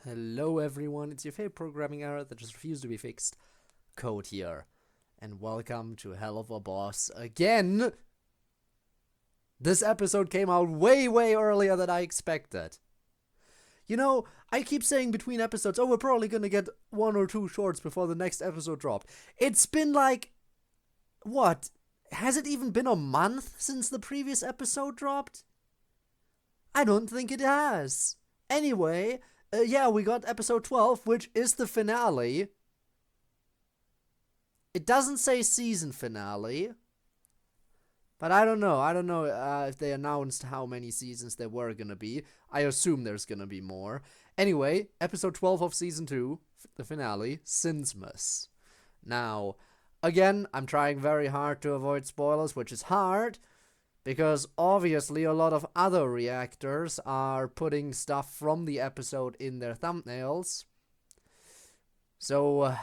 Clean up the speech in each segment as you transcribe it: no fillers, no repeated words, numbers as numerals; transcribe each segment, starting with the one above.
Hello everyone, it's your favorite programming error that just refused to be fixed, CodeErr, and welcome to Helluva Boss again! This episode came out way earlier than I expected. You know, I keep saying between episodes, we're probably gonna get 1 or 2 shorts before the next episode dropped. It's been like, what? Has it even been a month since the previous episode dropped? I don't think it has. Anyway, we got episode 12, which is the finale. It doesn't say season finale, but I don't know. If they announced how many seasons there were gonna be. I assume there's gonna be more. Anyway, episode 12 of season 2, the finale, Sinsmas. Now, again, I'm trying very hard to avoid spoilers, which is hard, because obviously a lot of other reactors are putting stuff from the episode in their thumbnails. So,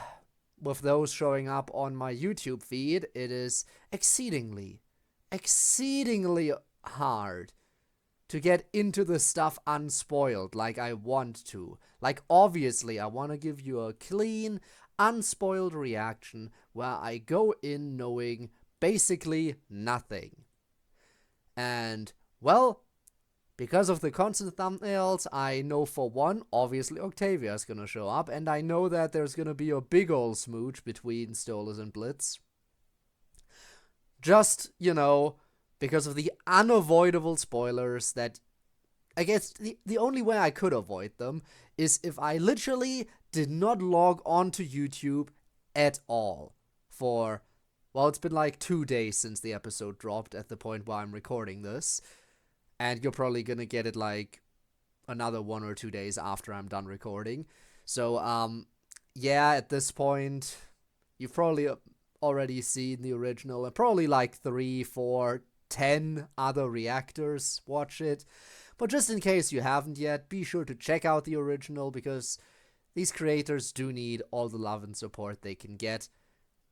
with those showing up on my YouTube feed, it is exceedingly hard to get into the stuff unspoiled like I want to. Like, obviously, I want to give you a clean, unspoiled reaction where I go in knowing basically nothing. And, well, because of the constant thumbnails, I know for one, obviously Octavia is gonna show up, and I know that there's gonna be a big ol' smooch between Stolas and Blitz. Just, because of the unavoidable spoilers that, I guess, the only way I could avoid them is if I literally did not log on to YouTube at all for, well, it's been like 2 days since the episode dropped at the point where I'm recording this. And you're probably gonna get it like another 1 or 2 days after I'm done recording. So, at this point, you've probably already seen the original, and probably like 3, 4, 10 other reactors watch it. But just in case you haven't yet, be sure to check out the original, because these creators do need all the love and support they can get.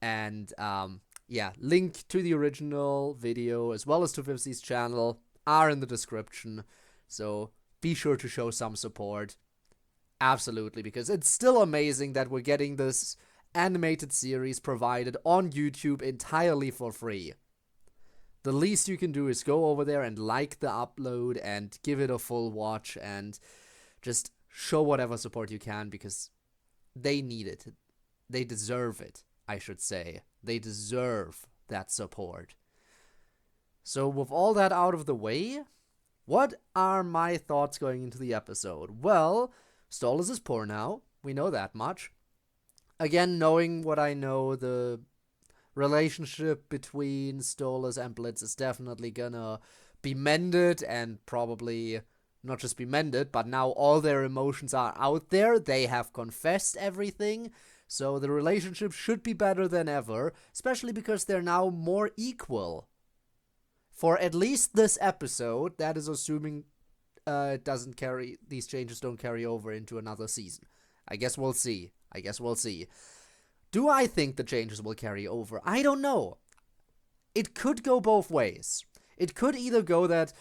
And, link to the original video, as well as to Vivzie's channel, are in the description, so be sure to show some support. Absolutely, because it's still amazing that we're getting this animated series provided on YouTube entirely for free. The least you can do is go over there and like the upload and give it a full watch and just show whatever support you can, because they need it. They deserve it, I should say. They deserve that support. So with all that out of the way, what are my thoughts going into the episode? Well, Stolas is poor now. We know that much. Again, knowing what I know, the relationship between Stolas and Blitz is definitely gonna be mended, and probably not just be mended, but now all their emotions are out there. They have confessed everything. So the relationship should be better than ever, especially because they're now more equal. For at least this episode, that is assuming these changes don't carry over into another season. I guess we'll see. Do I think the changes will carry over? I don't know. It could go both ways. It could either go that,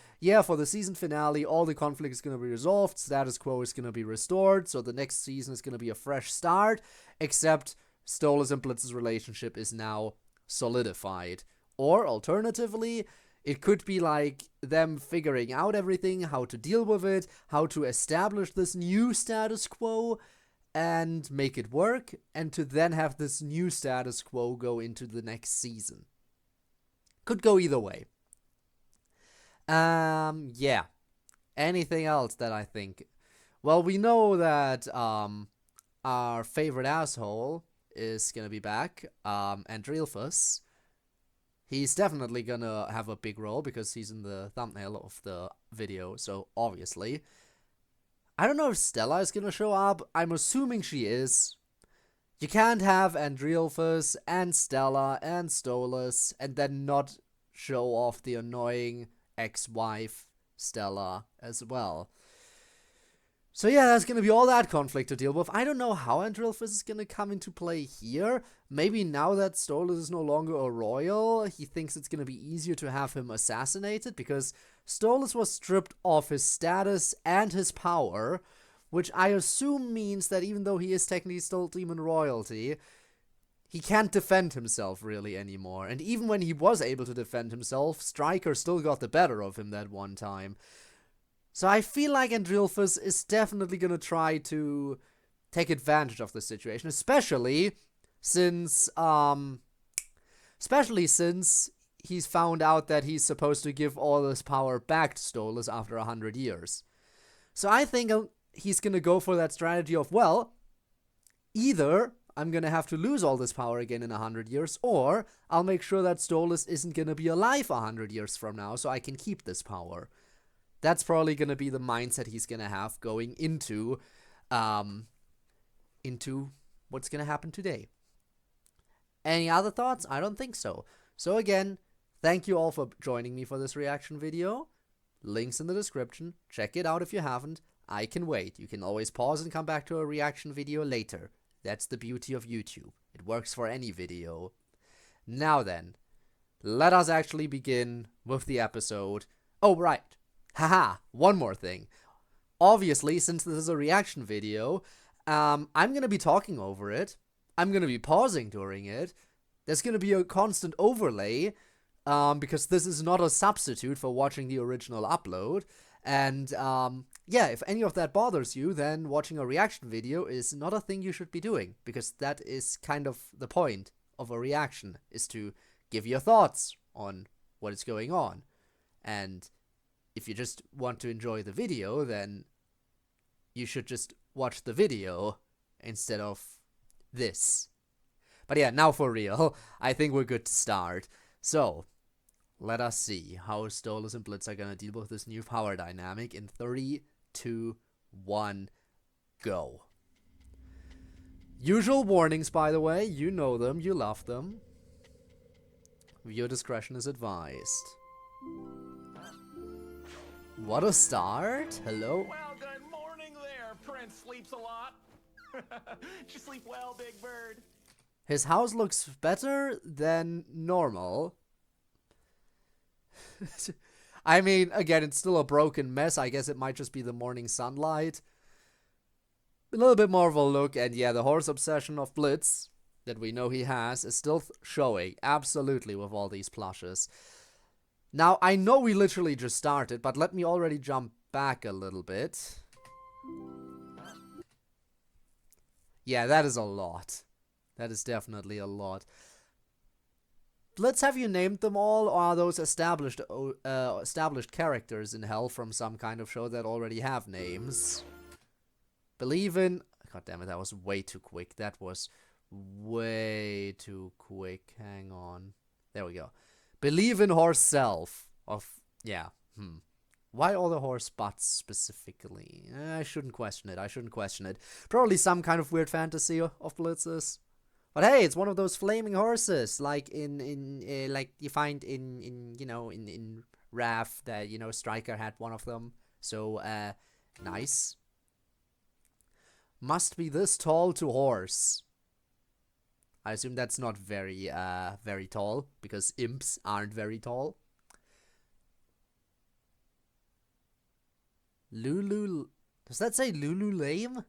for the season finale, all the conflict is going to be resolved, status quo is going to be restored, so the next season is going to be a fresh start, except Stolas and Blitz's relationship is now solidified. Or, alternatively, it could be like them figuring out everything, how to deal with it, how to establish this new status quo and make it work, and to then have this new status quo go into the next season. Could go either way. Anything else that I think? Well, we know that our favorite asshole is gonna be back, Andreelphus. He's definitely gonna have a big role because he's in the thumbnail of the video, so obviously. I don't know if Stella is gonna show up. I'm assuming she is. You can't have Andreelphus and Stella and Stolas and then not show off the annoying ex-wife Stella as well. So there's gonna be all that conflict to deal with. I don't know how Andreelphus is gonna come into play here. Maybe now that Stolas is no longer a royal, he thinks it's gonna be easier to have him assassinated, because Stolas was stripped of his status and his power, which I assume means that even though he is technically still demon royalty, he can't defend himself really anymore. And even when he was able to defend himself, Stryker still got the better of him that one time. So I feel like Andrilphus is definitely gonna try to take advantage of the situation, especially since he's found out that he's supposed to give all this power back to Stolas after 100 years. So I think he's gonna go for that strategy of, well, either I'm gonna have to lose all this power again in 100 years, or I'll make sure that Stolas isn't gonna be alive 100 years from now so I can keep this power. That's probably gonna be the mindset he's gonna have going into what's gonna happen today. Any other thoughts? I don't think so. So again, thank you all for joining me for this reaction video. Links in the description. Check it out if you haven't. I can wait. You can always pause and come back to a reaction video later. That's the beauty of YouTube. It works for any video. Now then, let us actually begin with the episode. Oh, right. Haha, one more thing. Obviously, since this is a reaction video, I'm going to be talking over it. I'm going to be pausing during it. There's going to be a constant overlay, because this is not a substitute for watching the original upload. And, yeah, if any of that bothers you, then watching a reaction video is not a thing you should be doing, because that is kind of the point of a reaction, is to give your thoughts on what is going on. And if you just want to enjoy the video, then you should just watch the video instead of this. But yeah, now for real, I think we're good to start. So, let us see how Stolas and Blitz are gonna deal with this new power dynamic in 3, 2, 1, go. Usual warnings, by the way. You know them, you love them. Viewer discretion is advised. What a start. Hello. Well, good morning there. Prince sleeps a lot. Did you sleep well, Big Bird? His house looks better than normal. I mean, again, it's still a broken mess. I guess it might just be the morning sunlight. A little bit more of a look, and yeah, the horse obsession of Blitz that we know he has is still showing, absolutely, with all these plushes. Now, I know we literally just started, but let me already jump back a little bit. Yeah, that is a lot. That is definitely a lot. Let's have you named them all, or are those established characters in Hell from some kind of show that already have names? Believe in... God damn it, that was way too quick. That was way too quick. Hang on. There we go. Believe in horse self. Yeah. Why all the horse butts specifically? I shouldn't question it. Probably some kind of weird fantasy of Blitz's. But hey, it's one of those flaming horses, like like you find in Wrath, that, Stryker had one of them. So, nice. Must be this tall to horse. I assume that's not very tall, because imps aren't very tall. Does that say Lulu Lame?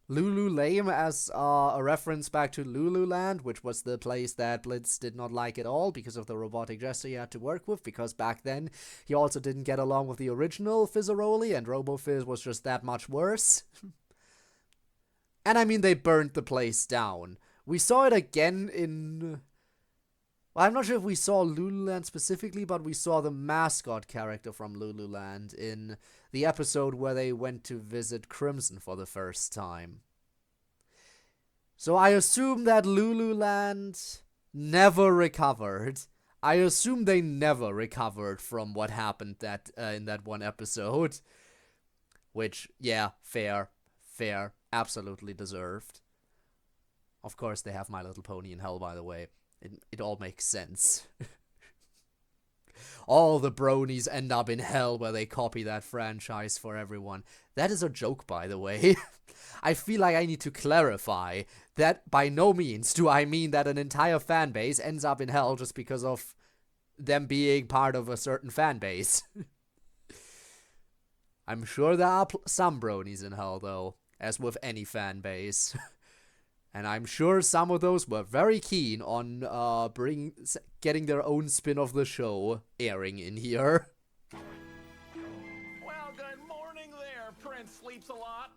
Lulu Lame as a reference back to Lululand, which was the place that Blitz did not like at all because of the robotic jester he had to work with, because back then he also didn't get along with the original Fizzaroli, and RoboFizz was just that much worse. And I mean, they burned the place down. We saw it again in... Well, I'm not sure if we saw Lululand specifically, but we saw the mascot character from Lululand in the episode where they went to visit Crimson for the first time. So I assume that Lululand never recovered. I assume they never recovered from what happened in that one episode. Which, yeah, fair, absolutely deserved. Of course, they have My Little Pony in Hell, by the way. It all makes sense. All the bronies end up in hell where they copy that franchise for everyone. That is a joke, by the way. I feel like I need to clarify that by no means do I mean that an entire fan base ends up in hell just because of them being part of a certain fan base. I'm sure there are some bronies in hell, though, as with any fan base. And I'm sure some of those were very keen on getting their own spin of the show airing in here. Well, good morning there, Prince Sleeps a Lot.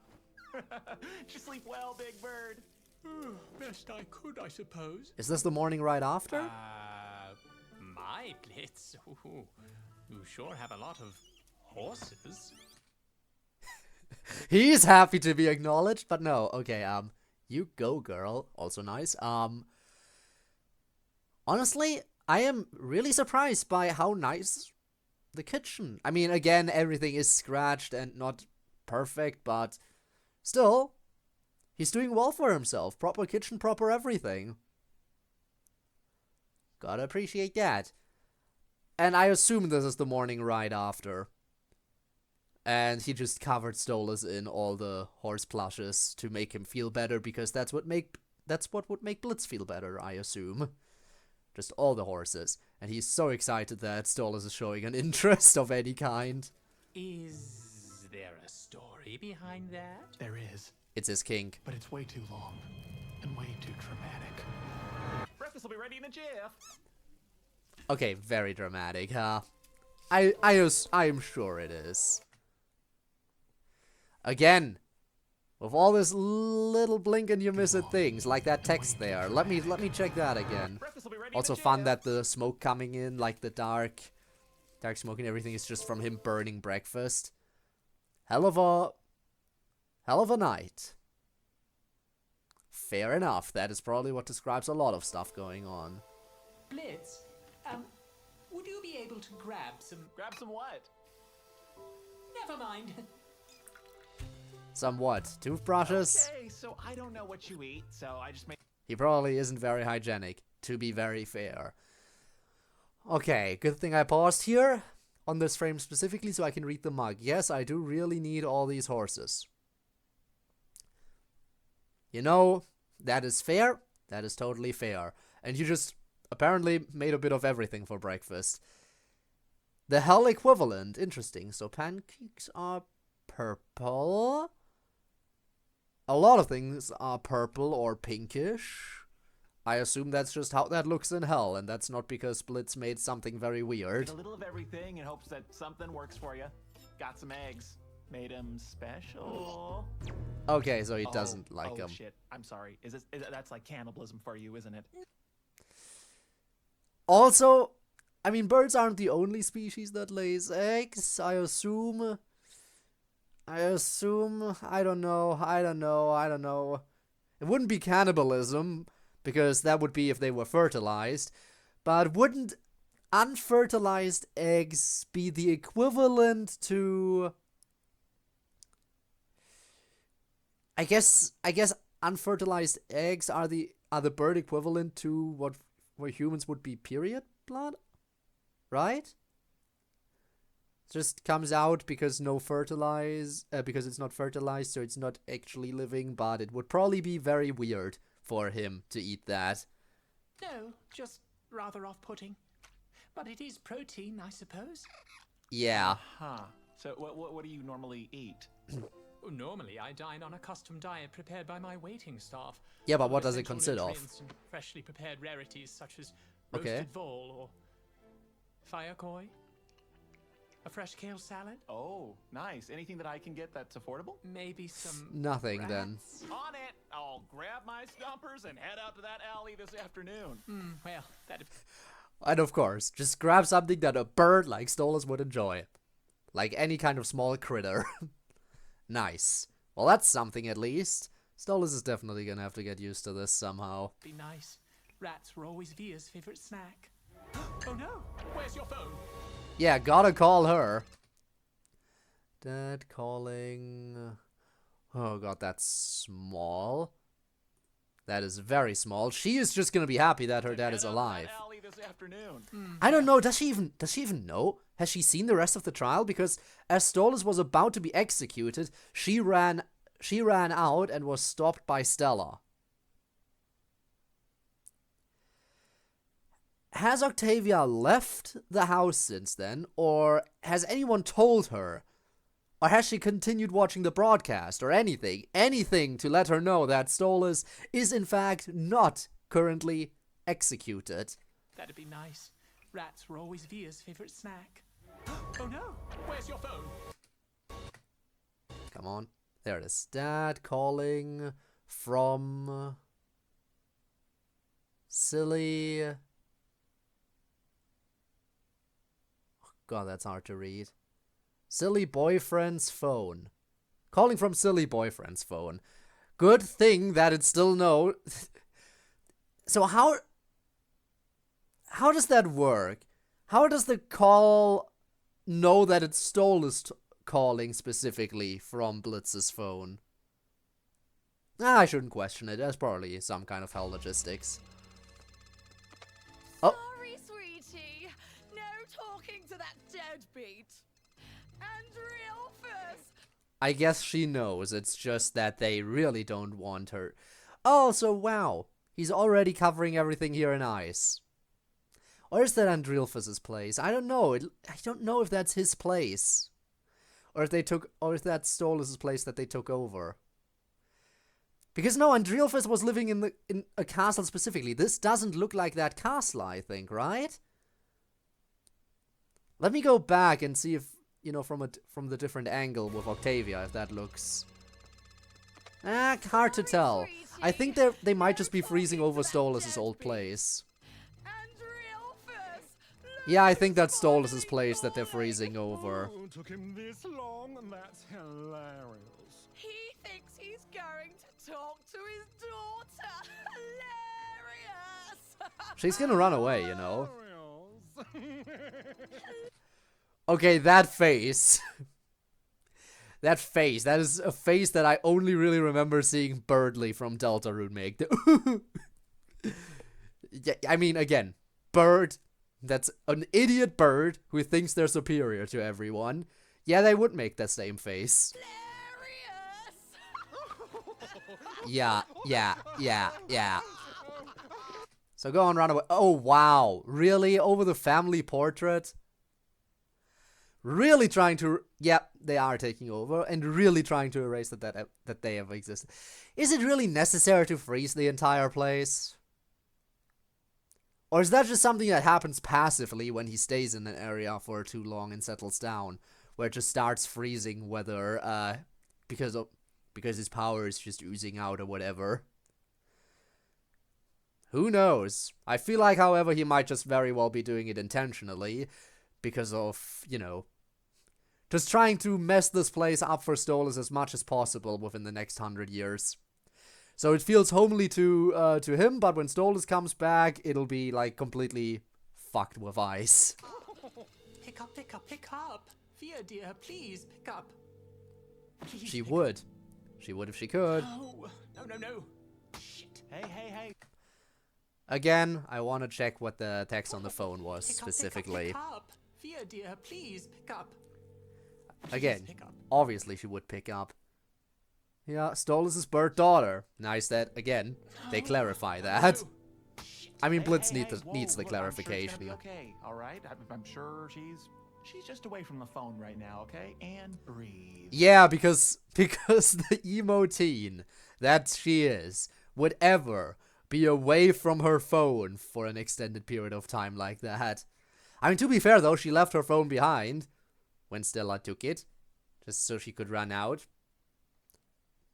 Did you sleep well, Big Bird? Best I could, I suppose. Is this the morning right after? My Blitz? Ooh, you sure have a lot of horses. He's happy to be acknowledged, but no. Okay, you go, girl. Also nice. Honestly, I am really surprised by how nice the kitchen. I mean, again, everything is scratched and not perfect, but still, he's doing well for himself. Proper kitchen, proper everything. Gotta appreciate that. And I assume this is the morning right after. And he just covered Stolas in all the horse plushes to make him feel better, because that's what would make Blitz feel better, I assume. Just all the horses. And he's so excited that Stolas is showing an interest of any kind. Is there a story behind that? There is, It's his kink. but it's way too long and way too dramatic. Breakfast will be ready in a jiff. Okay, very dramatic, huh? I'm sure it is. Again, with all this little blink and you miss it things, like that text there. Let me check that again. Breakfast will be ready Also in a fun jiff. that the smoke coming in, like the dark smoke and everything, is just from him burning breakfast. Hell of a night. Fair enough. That is probably what describes a lot of stuff going on. Blitz, would you be able to grab some... Grab some what? Never mind. Some what? Toothbrushes? Okay, so I don't know what you eat, so I just made... He probably isn't very hygienic, to be very fair. Okay, good thing I paused here on this frame specifically so I can read the mug. Yes, I do really need all these horses. You know, that is fair. That is totally fair. And you just apparently made a bit of everything for breakfast. The hell equivalent. Interesting. So pancakes are purple. A lot of things are purple or pinkish. I assume that's just how that looks in hell, and that's not because Blitz made something very weird. Did a little of everything in hopes that something works for you. Got some eggs. Made them special. Okay, so he doesn't like oh, them. Shit. I'm sorry. That's like cannibalism for you, isn't it? Also, I mean, birds aren't the only species that lays eggs. I assume, I don't know. It wouldn't be cannibalism, because that would be if they were fertilized. But wouldn't unfertilized eggs be the equivalent to... I guess unfertilized eggs are the bird equivalent to what humans would be period blood, right? It just comes out because because it's not fertilized, so it's not actually living. But it would probably be very weird for him to eat that. No, just rather off-putting. But it is protein, I suppose. Yeah. Huh. So what do you normally eat? Normally, I dine on a custom diet prepared by my waiting staff. Yeah, but full what does it essential consist of? nutrients and freshly prepared rarities such as Okay. roasted vole or fire koi, a fresh kale salad, Oh, nice. Anything that I can get that's affordable? maybe some Nothing then. rats. On it! I'll grab my stumpers and head out to that alley this afternoon. Well, that And of course, just grab something that a bird like Stolas would enjoy. Like any kind of small critter. Nice. Well, that's something at least. Stolas is definitely gonna have to get used to this somehow. be nice. Rats were always Via's favorite snack. Oh no! Where's your phone? Yeah, gotta call her. Dad calling... Oh god, that's small. That is very small. She is just gonna be happy that her dad is Head out to alive. that alley this afternoon. I don't know, does she even know? Has she seen the rest of the trial? Because as Stolas was about to be executed, she ran out and was stopped by Stella. Has Octavia left the house since then, or has anyone told her Or has she continued watching the broadcast or anything? Anything to let her know that Stolas is in fact not currently executed. That'd be nice. Rats were always Via's favorite snack. Oh no! Where's your phone? Come on. There it is. Dad calling from silly... Oh God, that's hard to read. Silly boyfriend's phone. Calling from silly boyfriend's phone. Good thing that it's still no. So how does that work? How does the call know that it's Stolas calling specifically from Blitz's phone? I shouldn't question it. There's probably some kind of hell logistics. Oh. Sorry, sweetie. No talking to that deadbeat. And real first. I guess she knows. It's just that they really don't want her. Oh, so wow. He's already covering everything here in ice. Or is that Andrilphus's place? I don't know. I don't know if that's his place. Or if that's Stolas' place that they took over. Because no, Andrilphus was living in a castle specifically. This doesn't look like that castle, I think, right? Let me go back and see if, you know, from the different angle with Octavia, if that looks... hard to tell. I think they might just be freezing over Stolas' old place. Yeah, I think that's Stolas' place that they're freezing over. Oh, took him this long? That's hilarious. He thinks he's going to talk to his daughter. Hilarious. She's gonna run away, you know. Hilarious. Okay, that face. That face. That is a face that I only really remember seeing Birdly from Deltarune make. Yeah, I mean, again, Bird... That's an idiot bird who thinks they're superior to everyone. Yeah, they would make that same face. Yeah. So go on, run away. Oh, wow. Really? Over the family portrait? Really trying to... Yep, they are taking over. And really trying to erase that they ever existed. Is it really necessary to freeze the entire place? Or is that just something that happens passively when he stays in an area for too long and settles down? Where it just starts freezing whether, because his power is just oozing out or whatever. Who knows? I feel like, however, he might just very well be doing it intentionally. Because of, you know, just trying to mess this place up for Stolas as much as possible within the next 100 years. So it feels homely to him, but when Stolas comes back, it'll be, like, completely fucked with ice. Pick up, pick up, pick up. Via, dear, please, pick up. Please She pick would. She would if she could. No, no. Shit. Hey. Again, I want to check what the text on the phone was, Pick up, specifically. Pick up. Via, dear, please, pick up. Please Again, pick up. obviously she would pick up. Yeah, Stolas' bird daughter. Nice that, again, they clarify that. I mean, Blitz needs the clarification. I'm sure it's gonna be okay, all right? I'm sure she's just away from the phone right now, okay? And breathe. Yeah, because the emo teen that she is would ever be away from her phone for an extended period of time like that. I mean, to be fair though, she left her phone behind when Stella took it, just so she could run out.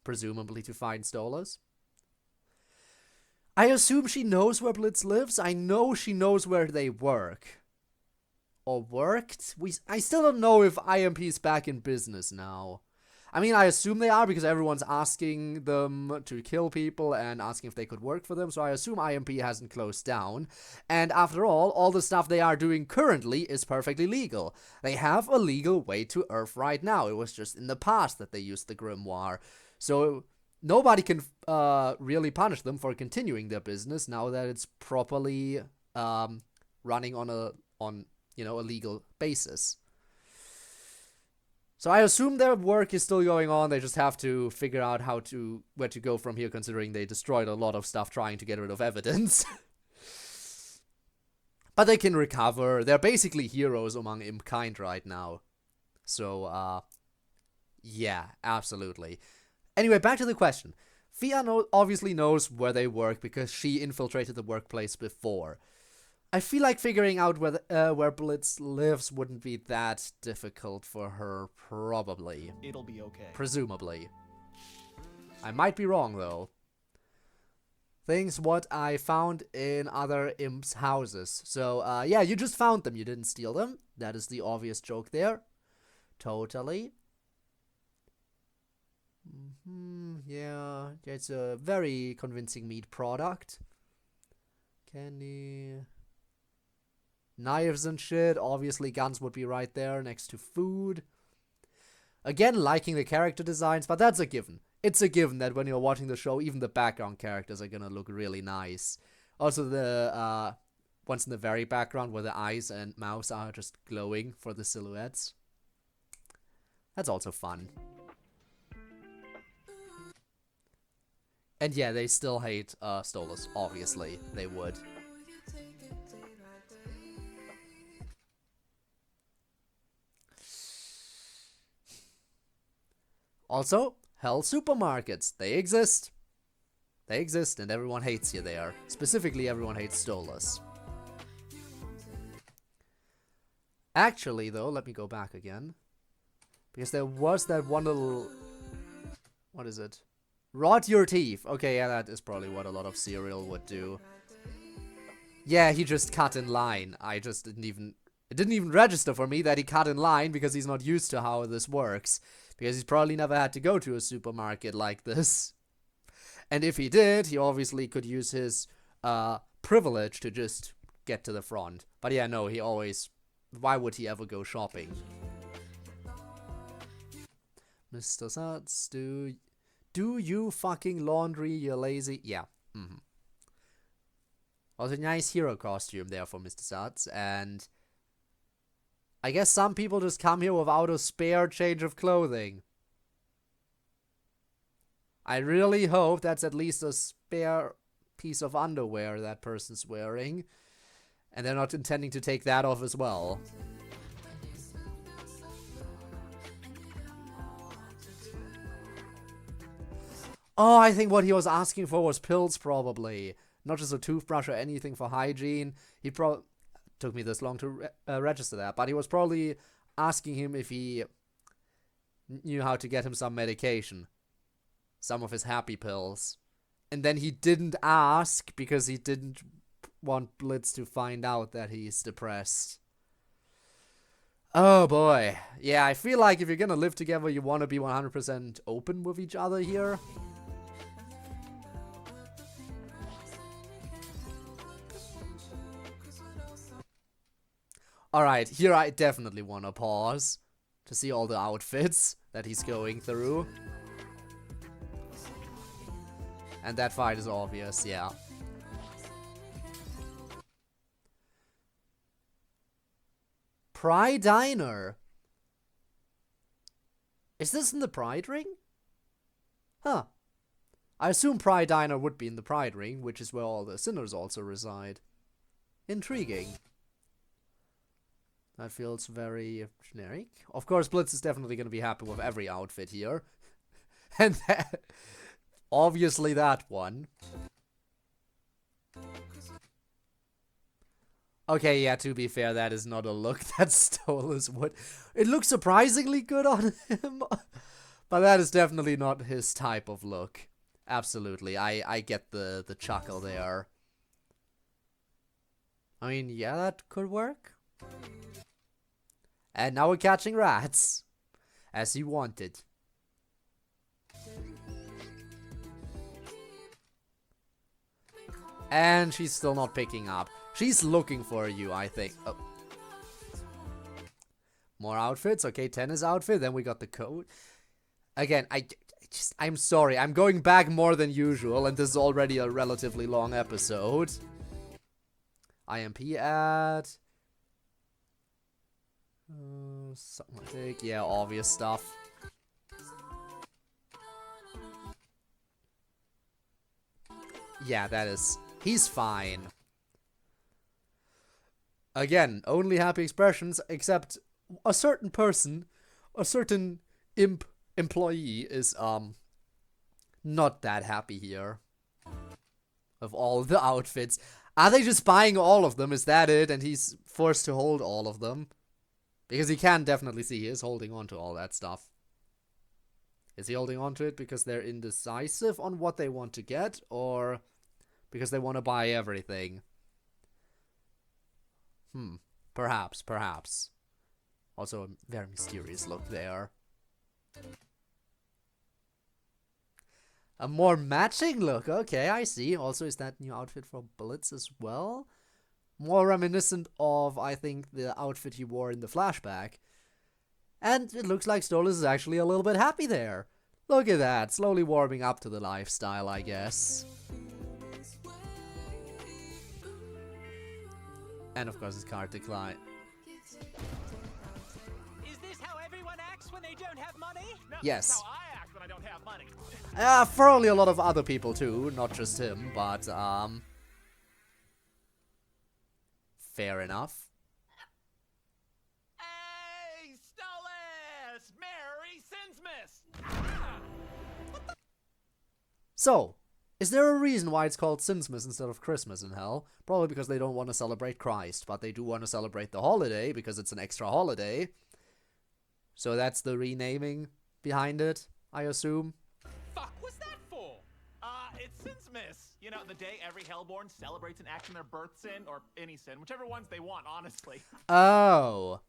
Presumably to find Stolas. I assume she knows where Blitz lives. I know she knows where they work. Or worked? I still don't know if IMP is back in business now. I mean, I assume they are because everyone's asking them to kill people and asking if they could work for them, so I assume IMP hasn't closed down. And after all the stuff they are doing currently is perfectly legal. They have a legal way to Earth right now. It was just in the past that they used the Grimoire. So nobody can really punish them for continuing their business now that it's properly running on a legal basis. So I assume their work is still going on. They just have to figure out where to go from here, considering they destroyed a lot of stuff trying to get rid of evidence. But they can recover. They're basically heroes among imp kind right now. So Yeah, absolutely. Anyway, back to the question. Fia obviously knows where they work because she infiltrated the workplace before. I feel like figuring out where Blitz lives wouldn't be that difficult for her, probably. It'll be okay. Presumably. I might be wrong, though. Things what I found in other imps' houses. So, yeah, you just found them. You didn't steal them. That is the obvious joke there. Totally. Yeah, it's a very convincing meat product. Candy. Knives and shit. Obviously, guns would be right there next to food. Again, liking the character designs, but that's a given. It's a given that when you're watching the show, even the background characters are gonna look really nice. Also, the ones in the very background where the eyes and mouths are just glowing for the silhouettes. That's also fun. And yeah, they still hate Stolas, obviously. They would. Also, Hell supermarkets. They exist. They exist and everyone hates you there. Specifically, everyone hates Stolas. Actually, though, let me go back again. Because there was that one little... What is it? Rot your teeth. Okay, yeah, that is probably what a lot of cereal would do. Yeah, he just cut in line. I just didn't even... It didn't even register for me that he cut in line because he's not used to how this works. Because he's probably never had to go to a supermarket like this. And if he did, he obviously could use his privilege to just get to the front. But yeah, no, he always... Why would he ever go shopping? Mr. Satz, do you fucking laundry, you lazy... Yeah. Also, nice hero costume there for Mr. Satz. And I guess some people just come here without a spare change of clothing. I really hope that's at least a spare piece of underwear that person's wearing. And they're not intending to take that off as well. Oh, I think what he was asking for was pills, probably. Not just a toothbrush or anything for hygiene. He probably... Took me this long to register that. But he was probably asking him if he knew how to get him some medication. Some of his happy pills. And then he didn't ask because he didn't want Blitz to find out that he's depressed. Oh boy. Yeah, I feel like if you're gonna live together, you want to be 100% open with each other here. Alright, here I definitely want to pause to see all the outfits that he's going through. And that fight is obvious, yeah. Pride Diner. Is this in the Pride Ring? Huh. I assume Pride Diner would be in the Pride Ring, which is where all the sinners also reside. Intriguing. That feels very generic. Of course, Blitz is definitely going to be happy with every outfit here. And that, obviously that one. Okay, yeah, to be fair, that is not a look that Stolas would. It looks surprisingly good on him. But that is definitely not his type of look. Absolutely, I get the chuckle there. I mean, yeah, that could work. And now we're catching rats. As he wanted. And she's still not picking up. She's looking for you, I think. Oh. More outfits. Okay, tennis outfit. Then we got the coat. Again, I'm sorry. I'm going back more than usual. And this is already a relatively long episode. IMP ad. Something. Yeah, obvious stuff. Yeah, that is... He's fine. Again, only happy expressions, except a certain person, a certain imp employee is not that happy here of all the outfits. Are they just buying all of them? Is that it? And he's forced to hold all of them? Because he can definitely see he is holding on to all that stuff. Is he holding on to it because they're indecisive on what they want to get, or because they want to buy everything? Perhaps, perhaps. Also a very mysterious look there. A more matching look, okay, I see. Also, is that new outfit for Blitz as well? More reminiscent of, I think, the outfit he wore in the flashback. And it looks like Stolas is actually a little bit happy there. Look at that, slowly warming up to the lifestyle, I guess. And of course his card decline. Is this how everyone acts when they don't have money? No, Yes. That's how I act when I don't have money. Probably a lot of other people too, not just him, but fair enough. Hey, Stella! Merry Sinsmas! So, is there a reason why it's called Sinsmas instead of Christmas in Hell? Probably because they don't want to celebrate Christ, but they do want to celebrate the holiday because it's an extra holiday. So that's the renaming behind it, I assume. Fuck was that for? It's Sinsmas. You know, the day every Hellborn celebrates an action their birth sin, or any sin, whichever ones they want, honestly. Oh.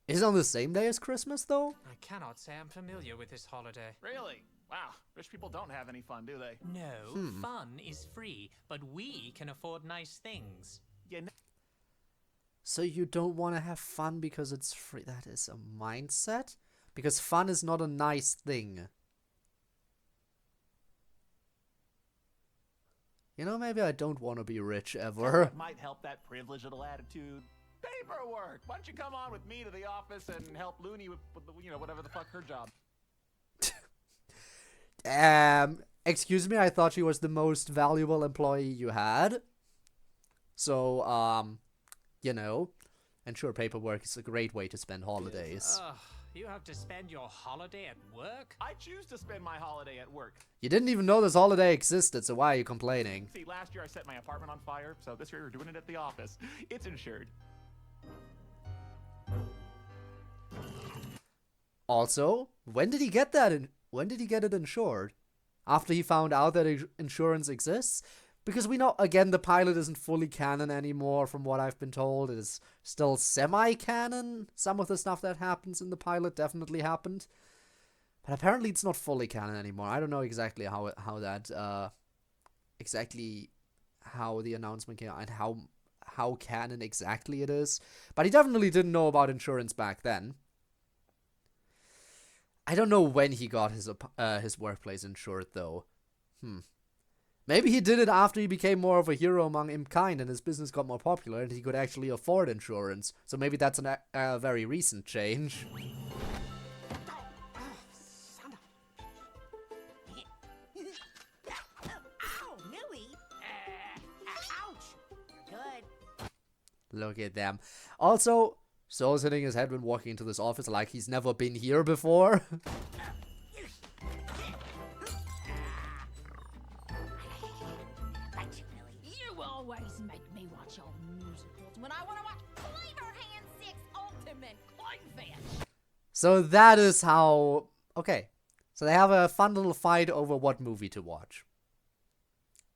Is it on the same day as Christmas, though? I cannot say I'm familiar with this holiday. Really? Wow, rich people don't have any fun, do they? No, fun is free, but we can afford nice things. Yeah, So you don't want to have fun because it's free? That is a mindset? Because fun is not a nice thing. You know, maybe I don't want to be rich ever. it might help that privileged little attitude. Paperwork! Why don't you come on with me to the office and help Looney with you know, whatever the fuck her job. Excuse me, I thought she was the most valuable employee you had. So, you know, and sure, paperwork is a great way to spend holidays. Ugh, you have to spend your holiday at work? I choose to spend my holiday at work. You didn't even know this holiday existed, so why are you complaining? See, last year I set my apartment on fire, so this year we're doing it at the office. It's insured. Also, when did he get that? When did he get it insured? After he found out that insurance exists? Because we know, again, the pilot isn't fully canon anymore, from what I've been told. It is still semi-canon. Some of the stuff that happens in the pilot definitely happened. But apparently it's not fully canon anymore. I don't know exactly how the announcement came out and how canon exactly it is. But he definitely didn't know about insurance back then. I don't know when he got his workplace insured, though. Maybe he did it after he became more of a hero among imkind and his business got more popular and he could actually afford insurance. So maybe that's a very recent change. Ow, Nui! Ouch! Good. Look at them. Also, Soul's hitting his head when walking into this office like he's never been here before. You always make me watch your musicals when I want to watch Cleaver Hand 6 Ultimate Clayfish. So that is how... Okay. So they have a fun little fight over what movie to watch.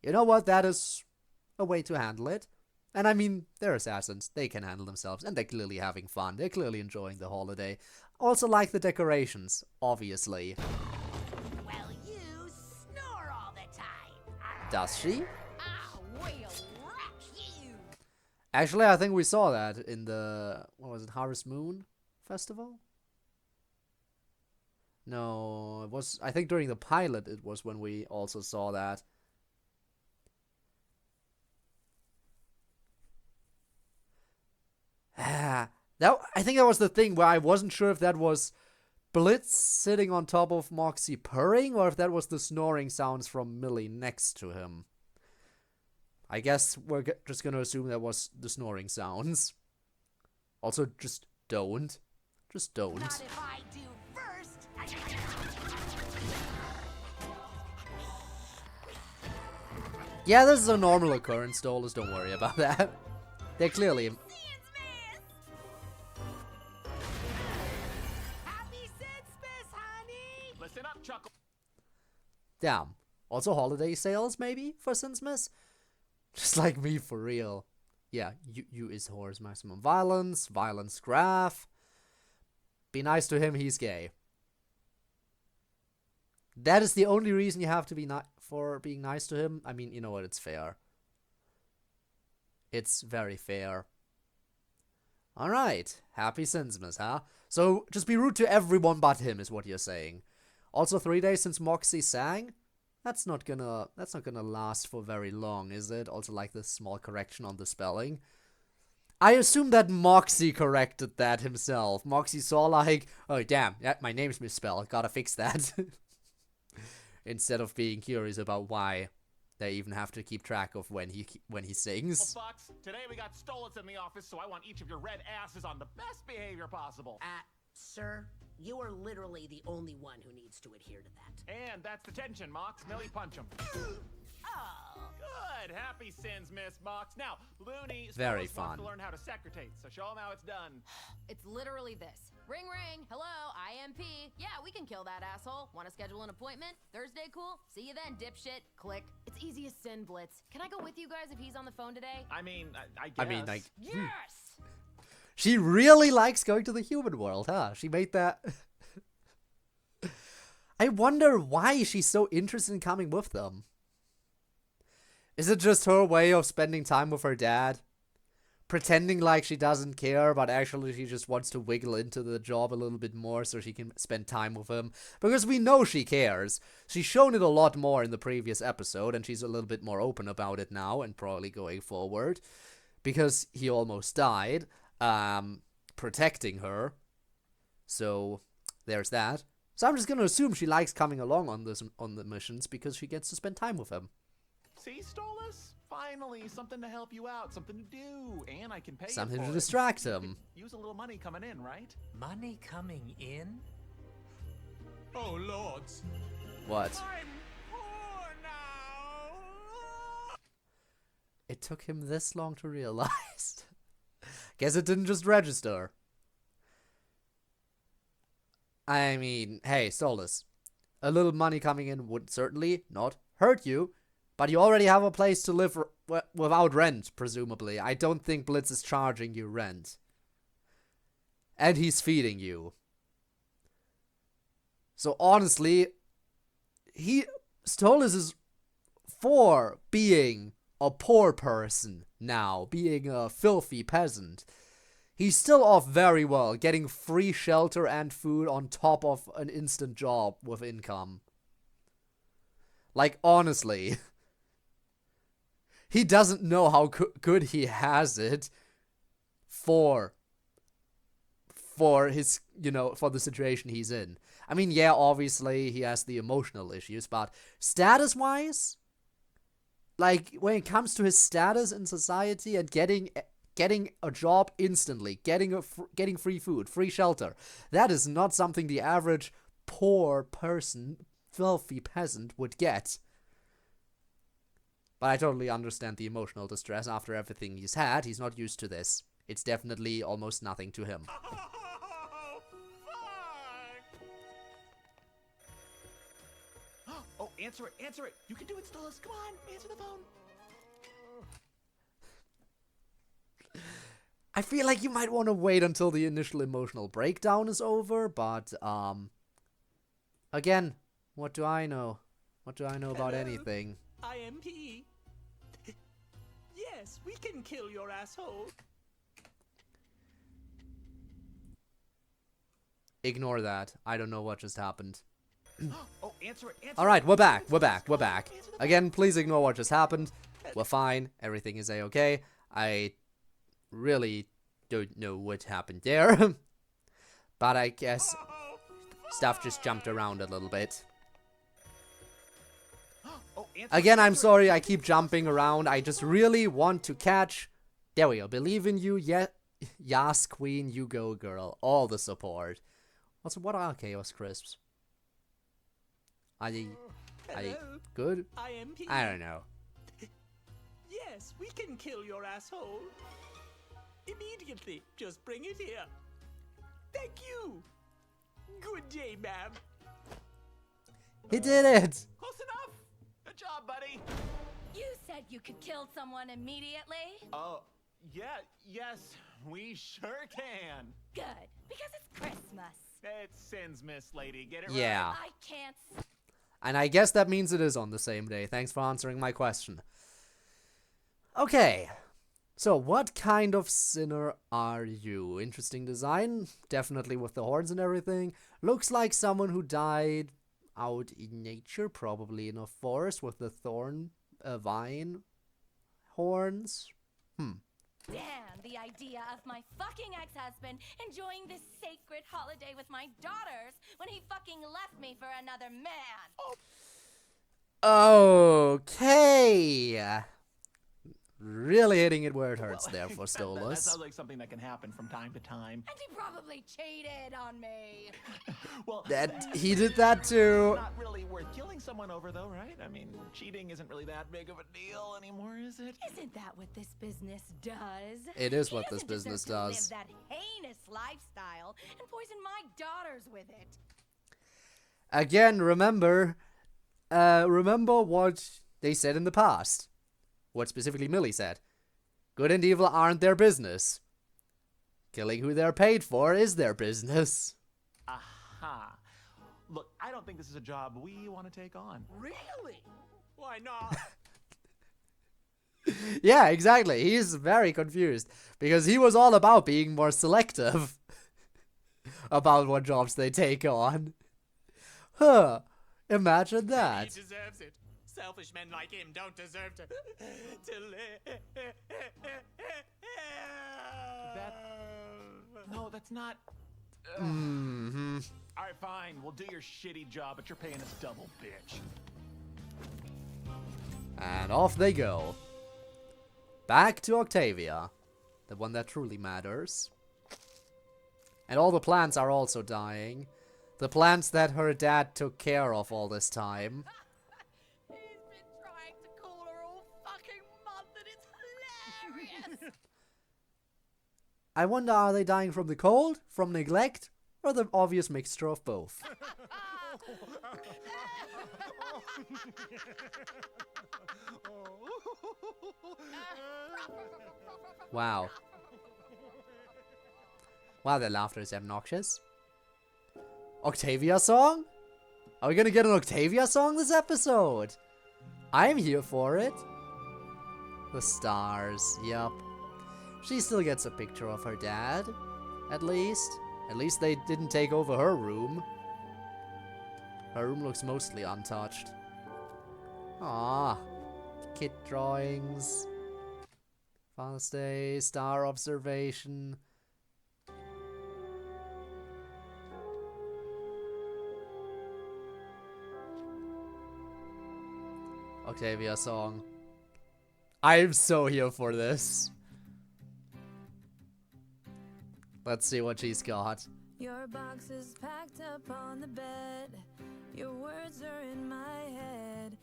You know what? That is a way to handle it. And I mean, they're assassins. They can handle themselves. And they're clearly having fun. They're clearly enjoying the holiday. Also like the decorations, obviously. Well, you snore all the time. Does she? I will wreck you. Actually, I think we saw that in the... What was it? Harvest Moon Festival? No, it was... I think during the pilot it was when we also saw that. I think that was the thing where I wasn't sure if that was Blitz sitting on top of Moxie purring or if that was the snoring sounds from Millie next to him. I guess we're just gonna assume that was the snoring sounds. Also, just don't. Just don't. Not if I do first. Yeah, this is a normal occurrence, Stolas, don't worry about that. They're clearly... Happy Sinsmas, honey! Listen up, Chuckle. Damn. Also holiday sales, maybe, for Sinsmas? Just like me, for real. Yeah, you is horse maximum violence, violence graph. Be nice to him, he's gay. That is the only reason you have to be for being nice to him. I mean, you know what, it's fair. It's very fair. Alright, happy Sinsmas, huh? So, just be rude to everyone but him, is what you're saying. Also, 3 days since Moxie sang? That's not gonna last for very long, is it? Also, like this small correction on the spelling. I assume that Moxie corrected that himself. Moxie saw like, oh damn, yeah, my name's misspelled, gotta fix that. Instead of being curious about why they even have to keep track of when he sings. Fox, today we got Stolas in the office, so I want each of your red asses on the best behavior possible. Sir, you are literally the only one who needs to adhere to that. And that's the tension, Mox. Millie, punch him. Oh. Good. Happy Sinsmas, Mox. Now, Looney Very Stolas fun. wants to learn how to secretate, so show him how it's done. It's literally this. Ring ring. Hello, IMP. Yeah, we can kill that asshole. Want to schedule an appointment? Thursday, cool? See you then, dipshit. Click. It's easy as sin, Blitz. Can I go with you guys if he's on the phone today? I mean, I guess. I mean, like, Yes! she really likes going to the human world, huh? She made that... I wonder why she's so interested in coming with them. Is it just her way of spending time with her dad? Pretending like she doesn't care, but actually she just wants to wiggle into the job a little bit more so she can spend time with him. Because we know she cares. She's shown it a lot more in the previous episode, and she's a little bit more open about it now, and probably going forward. Because he almost died, protecting her. So, there's that. So I'm just gonna assume she likes coming along on the missions because she gets to spend time with him. See, Stolas? Finally, something to help you out, something to do, and I can pay Something you for to it. distract You him. could use a little money coming in, right? Money coming in? Oh, lords. What? I'm poor now. It took him this long to realize. Guess it didn't just register. I mean, hey, Stolas. A little money coming in would certainly not hurt you, but you already have a place to live without rent, presumably. I don't think Blitz is charging you rent. And he's feeding you. So honestly, Stolas is for being a poor person now, being a filthy peasant. He's still off very well, getting free shelter and food on top of an instant job with income. Like, honestly, he doesn't know how good he has it for his, for the situation he's in. I mean, yeah, obviously he has the emotional issues, but status-wise, like, when it comes to his status in society and getting a job instantly, getting free food, free shelter, that is not something the average poor person, filthy peasant would get. But I totally understand the emotional distress after everything he's had. He's not used to this. It's definitely almost nothing to him. Oh, answer it, answer it. You can do it, Stolas. Come on, answer the phone. I feel like you might want to wait until the initial emotional breakdown is over, but, again, what do I know? What do I know about anything? IMP. Yes, we can kill your asshole. Ignore that. I don't know what just happened. Oh, answer it, answer it. Alright, we're back. Again, please ignore what just happened. We're fine. Everything is a-okay. I really don't know what happened there. But I guess stuff just jumped around a little bit. Oh, answer Again, it, I'm answer it. sorry I keep jumping around. I just really want to catch... There we go. Believe in you. Yes, queen. You go, girl. All the support. Also, what are Chaos Crisps? Are they good? IMP. I don't know. Yes, we can kill your asshole. Immediately. Just bring it here. Thank you. Good day, ma'am. He did it! Close enough. Good job, buddy. You said you could kill someone immediately? Oh, yeah, yes, we sure can. Good, because it's Christmas. It's Sinsmas, lady. Get it Yeah. right. I can't. And I guess that means it is on the same day. Thanks for answering my question. Okay. So, what kind of sinner are you? Interesting design. Definitely with the horns and everything. Looks like someone who died out in nature. Probably in a forest with the thorn vine horns. Damn the idea of my fucking ex-husband enjoying this sacred holiday with my daughters when he fucking left me for another man. Okay. Really hitting it where it hurts there for That Stolas. sounds like something that can happen from time to time. And he probably cheated on me. Well, That he did that too. not really worth killing someone over, though, right? I mean, cheating isn't really that big of a deal anymore, is it? Isn't that what this business does? It is He what this doesn't business deserve to does. Live that heinous lifestyle and poison my daughters with it. Again, remember what they said in the past. What specifically Millie said. Good and evil aren't their business. Killing who they're paid for is their business. Aha. Look, I don't think this is a job we want to take on. Really? Why not? Yeah, exactly. He's very confused. Because he was all about being more selective about what jobs they take on. Huh. Imagine He that. deserves it. Selfish men like him don't deserve to live. No, that's not. Mm-hmm. All right, fine. We'll do your shitty job, but you're paying us double, bitch. And off they go. Back to Octavia. The one that truly matters. And all the plants are also dying. The plants that her dad took care of all this time. He's been trying to cool her all fucking month and it's hilarious. I wonder, are they dying from the cold, from neglect, or the obvious mixture of both? Wow. Wow, their laughter is obnoxious. Octavia song? Are we gonna get an Octavia song this episode? I'm here for it. The stars, yup. She still gets a picture of her dad. At least. At least they didn't take over her room. Her room looks mostly untouched. Ah, kit drawings. Father's Day, star observation. Octavia song. I'm so here for this. Let's see what she's got. Your box is packed up on the bed. Your words are in my head.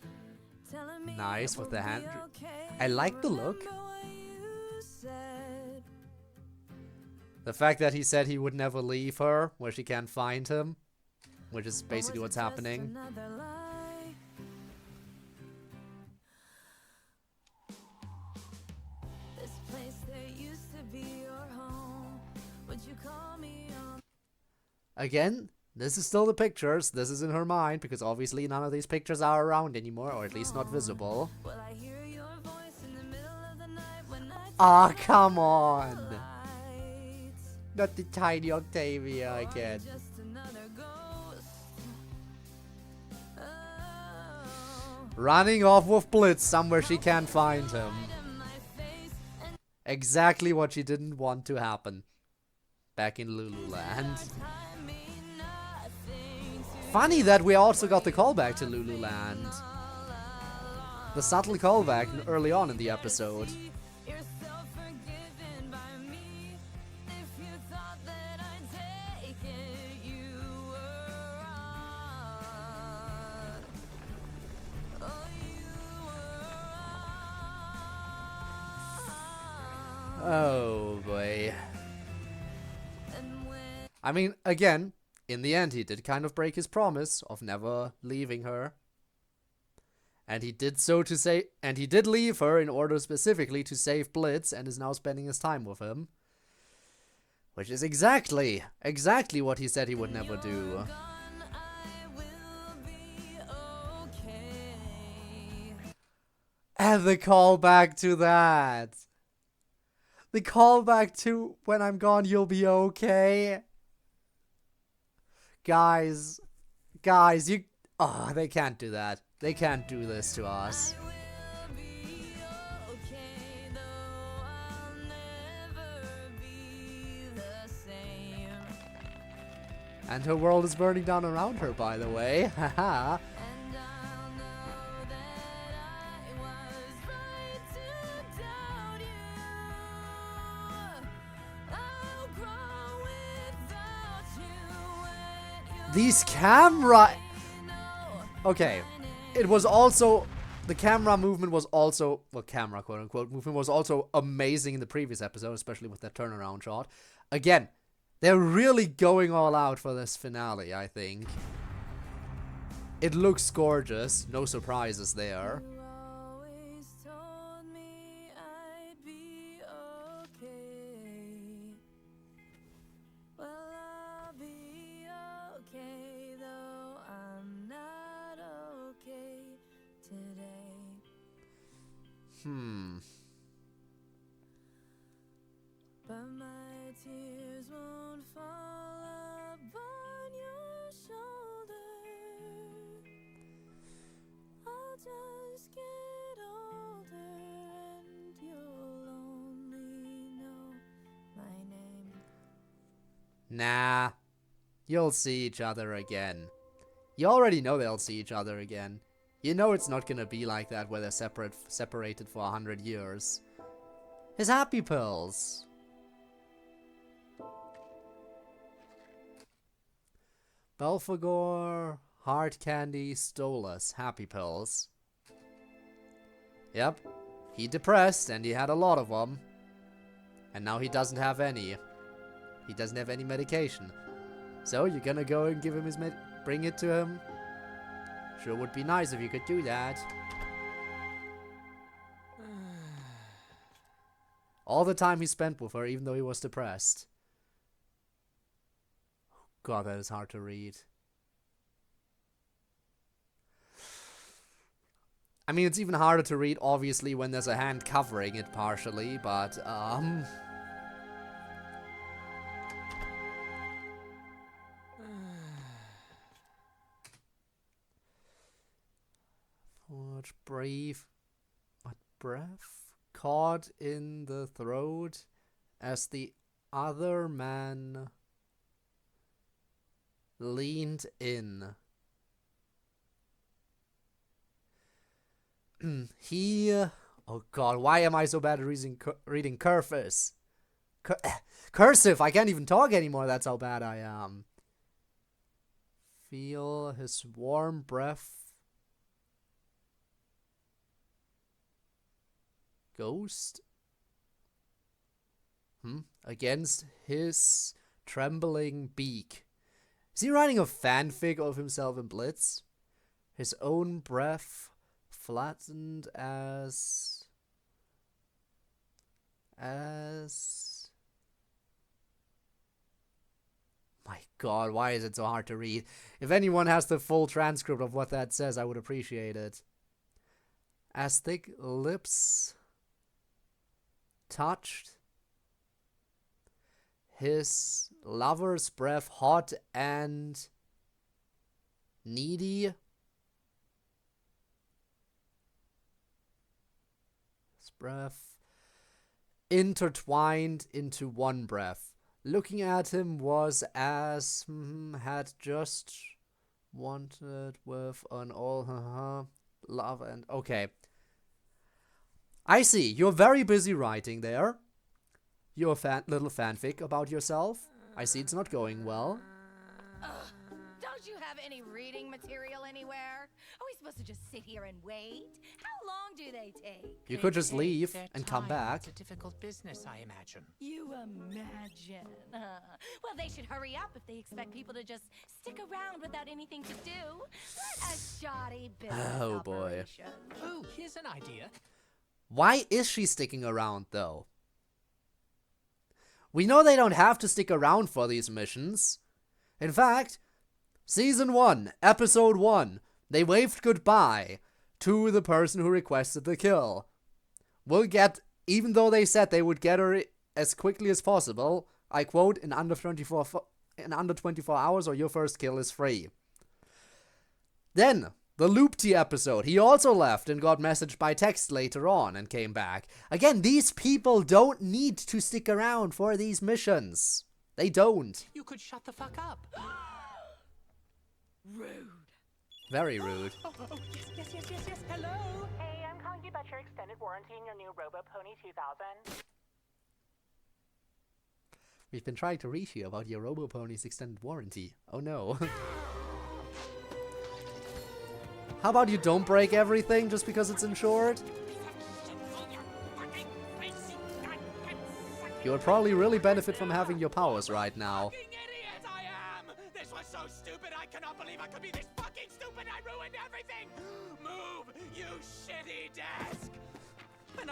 Telling me Nice it with will the be hand. okay. I like the look. Remember what you said. The fact that he said he would never leave her where she can't find him, which is Or basically was what's it just happening. another lie? This place that used to be your home. Would you call me on? Again, this is still the pictures. This is in her mind because obviously none of these pictures are around anymore, or at least not visible. Will I hear your voice in the middle of the night when I Ah, come on! lights? Not the tiny Octavia Or again. just another ghost? Oh, Running off with Blitz somewhere she can't find him. in my face and Exactly what she didn't want to happen. Back in Lululand. I mean nothing to Funny that we also got the callback to Lululand. The subtle callback early on in the episode. You're so forgiven by me. If you thought that I'd take it, you were wrong. Oh, you were Oh boy. And when I mean, again, in the end, he did kind of break his promise of never leaving her. And he did so to say, and he did leave her in order specifically to save Blitz, and is now spending his time with him. Which is exactly what he said he would never do. gone, I will be okay. And the callback to that. The callback to when I'm gone, you'll be okay. Guys, you... Oh, they can't do that. They can't do this to us. I will be okay, though I'll never be the same. And her world is burning down around her, by the way. Haha. And I'll know that I was right to doubt you. I'll grow without you when you're These camera... know. Okay. It was also... The camera movement was also... Well, camera, quote-unquote, movement was also amazing in the previous episode, especially with that turnaround shot. Again, they're really going all out for this finale, I think. It looks gorgeous. No surprises there. You always told me I'd be okay. Well, I'll be okay, though I'm not okay today. But my tears won't fall upon your shoulder. I'll just get older and you'll only know my name. Nah. You'll see each other again. You already know they'll see each other again. You know it's not gonna be like that where they're separated for 100 years. His happy pills. Belphegor, hard candy, Stolas, happy pills. Yep. He depressed and he had a lot of them. And now he doesn't have any. He doesn't have any medication. So you're gonna go and give him his bring it to him? Sure would be nice if you could do that. All the time he spent with her, even though he was depressed. God, that is hard to read. I mean, it's even harder to read, obviously, when there's a hand covering it partially, but, What breath? Caught in the throat as the other man leaned in. Oh god, why am I so bad at reading cursive? Cursive! I can't even talk anymore, that's how bad I am. Feel his warm breath. Ghost? Against his trembling beak. Is he writing a fanfic of himself in Blitz? His own breath flattened as... My god, why is it so hard to read? If anyone has the full transcript of what that says, I would appreciate it. As thick lips touched his lover's breath, hot and needy. His breath intertwined into one breath. Looking at him was as had just wanted with an all love and okay. I see. You're very busy writing there. Your little fanfic about yourself. I see it's not going well. Ugh, don't you have any reading material anywhere? Are we supposed to just sit here and wait? How long do they they take? You could just They leave take their and come time. back. It's a difficult business, I imagine. You imagine. Well, they should hurry up if they expect people to just stick around without anything to do. What a shoddy business Oh, boy. operation. Oh, here's an idea. Why is she sticking around, though? We know they don't have to stick around for these missions. In fact, Season 1, Episode 1, they waved goodbye to the person who requested the kill. We'll get, even though they said they would get her as quickly as possible, I quote, in under 24 hours or your first kill is free. Then, the Loopty episode, he also left and got messaged by text later on and came back. Again, these people don't need to stick around for these missions. They don't. You could shut the fuck up. Rude. Very rude. Oh, yes. Hello. Hey, I'm calling you about your extended warranty on your new RoboPony 2000. We've been trying to reach you about your RoboPony's extended warranty. Oh no. How about you don't break everything just because it's insured? You would probably really benefit from having your powers right now. Fucking idiot I am! This was so stupid, I cannot believe I could be this fucking stupid. I ruined everything. Move, you shitty desk. And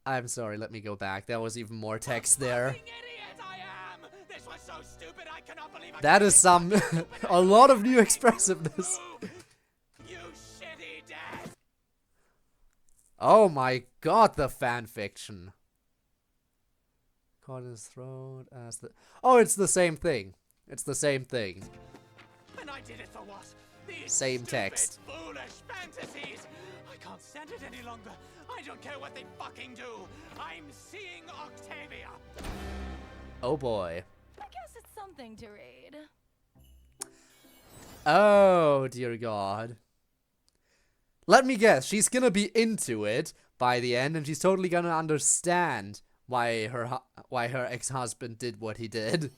I'm sorry, let me go back. There was even more text there. Fucking idiot I am! This was so stupid, I cannot believe I That could is be some this fucking stupid. a lot of new expressiveness. Move, you shitty desk. Oh my god, the fanfiction. Caught in his throat as the... Oh, it's the same thing. It's the same thing. And I did it for what? These Same stupid, text. foolish fantasies. I can't stand it any longer. I don't care what they fucking do. I'm seeing Octavia. Oh boy. I guess it's something to read. Oh, dear god. Let me guess, she's gonna be into it by the end, and she's totally gonna understand why her ex-husband did what he did.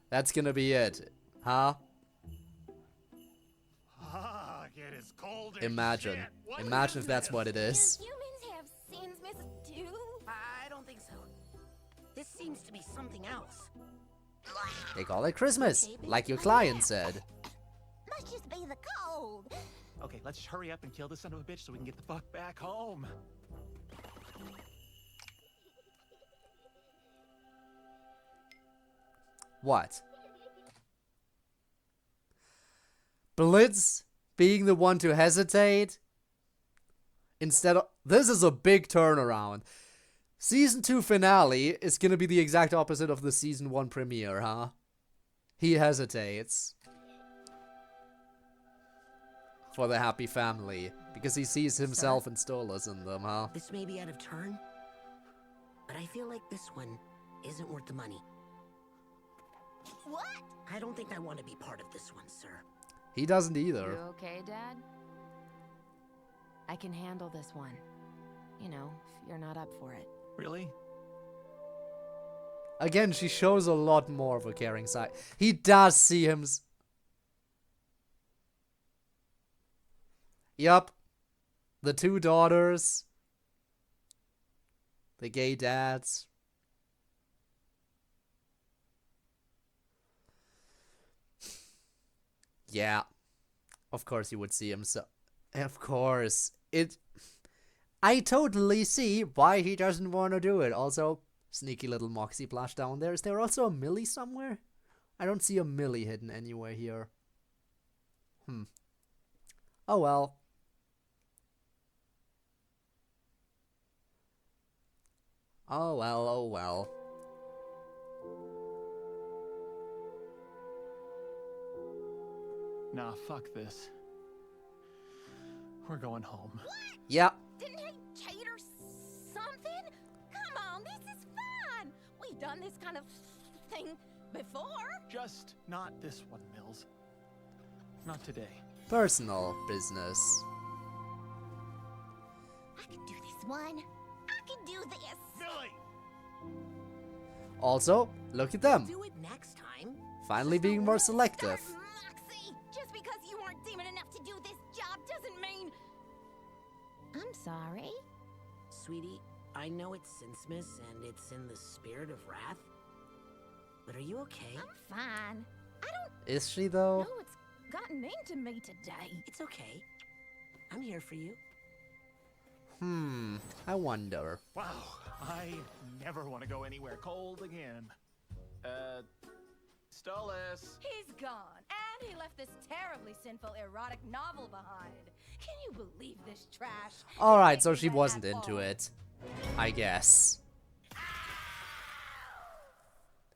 That's gonna be it, huh? Ah, it is cold as Imagine. shit. What Imagine is if that's this? what it Do is. humans have Sinsmas too? I don't think so. This seems to be something else. They call it Christmas, like your client said. Must just be the cold. Okay, let's just hurry up and kill this son of a bitch so we can get the fuck back home. What? Blitz being the one to hesitate? Instead of... This is a big turnaround. Season 2 finale is gonna be the exact opposite of the Season 1 premiere, huh? He hesitates. For the happy family. Because he sees himself and Stolas in them, huh? This may be out of turn, but I feel like this one isn't worth the money. What? I don't think I want to be part of this one, sir. He doesn't You either. okay, Dad? I can handle this one. You know, if you're not up for it. Really? Again, she shows a lot more of a caring side. He does see him... Yup. The two daughters. The gay dads. Yeah. Of course you would see him so... Of course. I totally see why he doesn't want to do it. Also, sneaky little Moxie Blush down there. Is there also a Millie somewhere? I don't see a Millie hidden anywhere here. Oh well. Oh well, oh well. Nah, fuck this. We're going home. Yeah. Didn't he cheat or something? Come on, this is fun. We've done this kind of thing before. Just not this one, Mills. Not today. Personal business. I can do this one. I can do this. Millie! Also, look at them. Do it next time. Finally being more selective. Moxie, just because you aren't demon enough to do this job doesn't mean I'm sorry. Sweetie, I know it's Sinsmas and it's in the spirit of wrath. But are you okay? I'm fine. I don't Is she though? know what's gotten into me today. It's okay. I'm here for you. I wonder. Wow, I never want to go anywhere cold again. Stolas. He's gone, and he left this terribly sinful erotic novel behind. Can you believe this trash? Alright, so It she isn't wasn't at into all. it. I guess.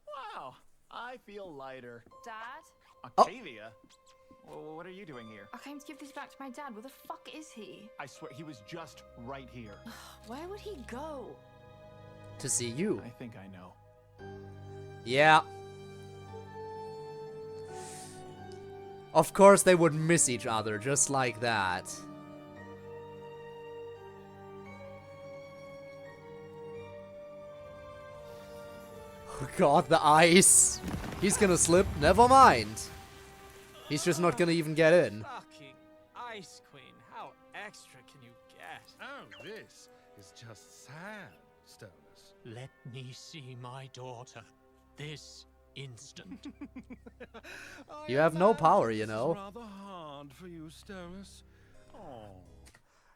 Wow, I feel lighter. Dad? Octavia? What are you doing here? I came to give this back to my dad. Where the fuck is he? I swear, he was just right here. Where would he go? To see you. I think I know. Yeah. Of course they would miss each other just like that. Oh god, the ice. He's gonna slip. Never mind. He's just not gonna even get in. Fucking Ice Queen, how extra can you get? Oh, this is just sad, Stolas. Let me see my daughter. This instant. You have no power, you know. Rather hard for you, Stolas. Oh.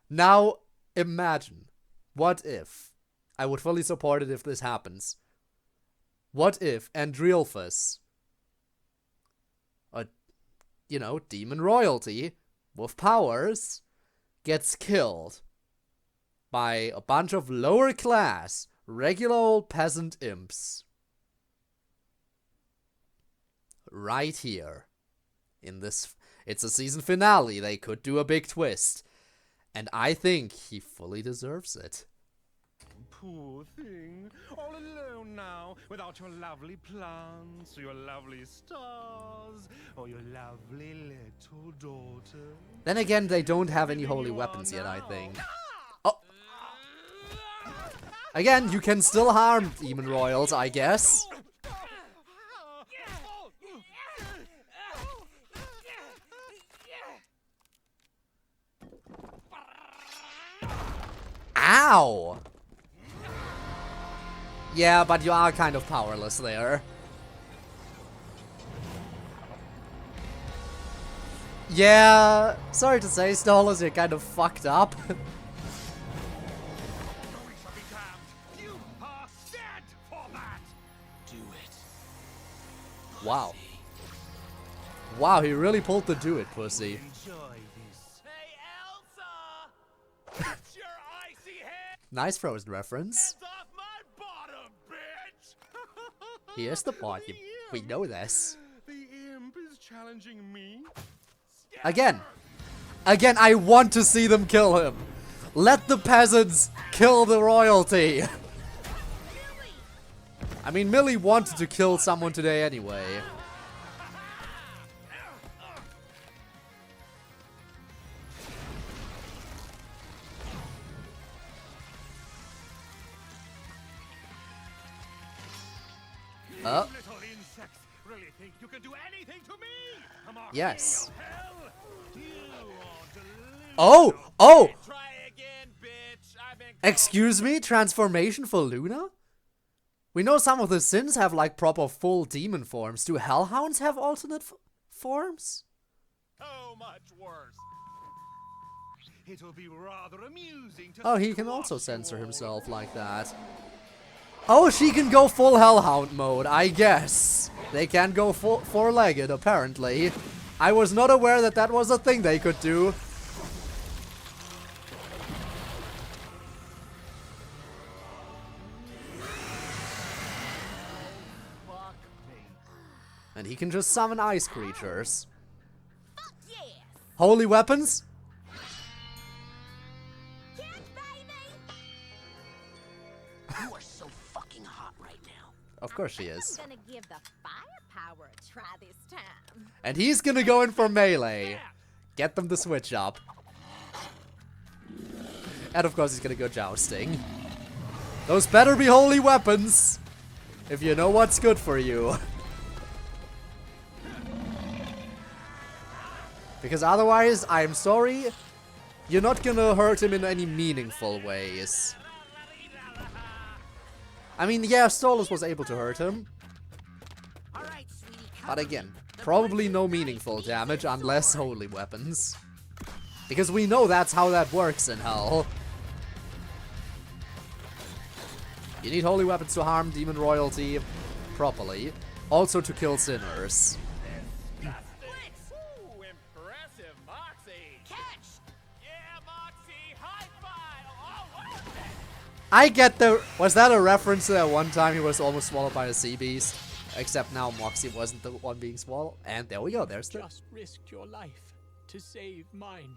Now, imagine. What if? I would fully support it if this happens. What if Andrealphus, a, you know, demon royalty with powers, gets killed by a bunch of lower class, regular old peasant imps? Right here. In this, it's a season finale, they could do a big twist. And I think he fully deserves it. Poor thing. All alone now, without your lovely plants, your lovely stars, or your lovely little daughter. Then again, they don't have any holy weapons yet, I think. Oh! Again, you can still harm demon royals, I guess. Ow! Yeah, but you are kind of powerless there. Yeah, sorry to say, Stolas, you're kind of fucked up. You are dead for that. Do it. Wow. Wow, he really pulled the do it, pussy. Enjoy this. Hey, Elsa! That's your icy head! Nice Frozen reference. Hands off my bottom, bitch! Here's the part. We know this. The imp is challenging me. Again. Again, I want to see them kill him. Let the peasants kill the royalty. I mean, Millie wanted to kill someone today anyway. Oh. Little insects really think you can do anything to me? Come on. Yes. Hell, you are delusional. Oh! Oh! Try again, bitch! I've been Excuse me? Transformation for Luna? We know some of the Sins have like proper full demon forms. Do Hellhounds have alternate forms? so much worse. It'll be rather amusing to Oh, he can squash also you censor all. himself like that. Oh, she can go full Hellhound mode, I guess. They can go four-legged, apparently. I was not aware that that was a thing they could do. Fuck me. And he can just summon ice creatures. Fuck yes! Holy weapons? Can't buy me! You are so fucking hot right now. Of course she is. I'm gonna give the firepower a try this time. And he's gonna go in for melee. Get them to switch up. And of course he's gonna go jousting. Those better be holy weapons. If you know what's good for you. Because otherwise, I'm sorry, you're not gonna hurt him in any meaningful ways. I mean, yeah, Stolas was able to hurt him. But again, probably no meaningful damage unless holy weapons. Because we know that's how that works in Hell. You need holy weapons to harm demon royalty properly. Also to kill sinners. Ooh, impressive, Moxie. Catch! Yeah, Moxie, high five! Oh, what is that? I get the... Was that a reference to that one time he was almost swallowed by a sea beast? Except now Moxie wasn't the one being swallowed. And there we go, there's the... Just risked your life to save mine.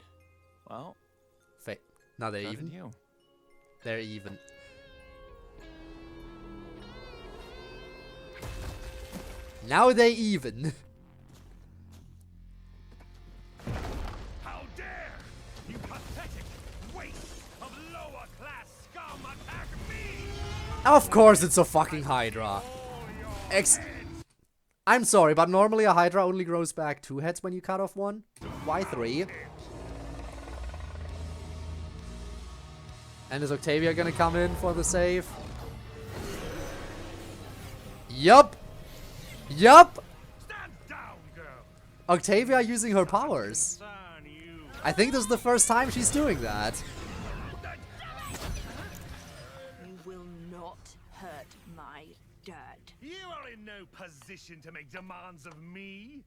Well, now they're so even. did you. They're even. Now they even. How dare you pathetic waste of lower class scum attack me! Of course it's a fucking Hydra. I'm sorry, but normally a Hydra only grows back 2 heads when you cut off one. Why 3? And is Octavia gonna come in for the save? Yup! Yup! Stand down, girl. Octavia using her powers. I think this is the first time she's doing that. You will not hurt my dad. You are in no position to make demands of me.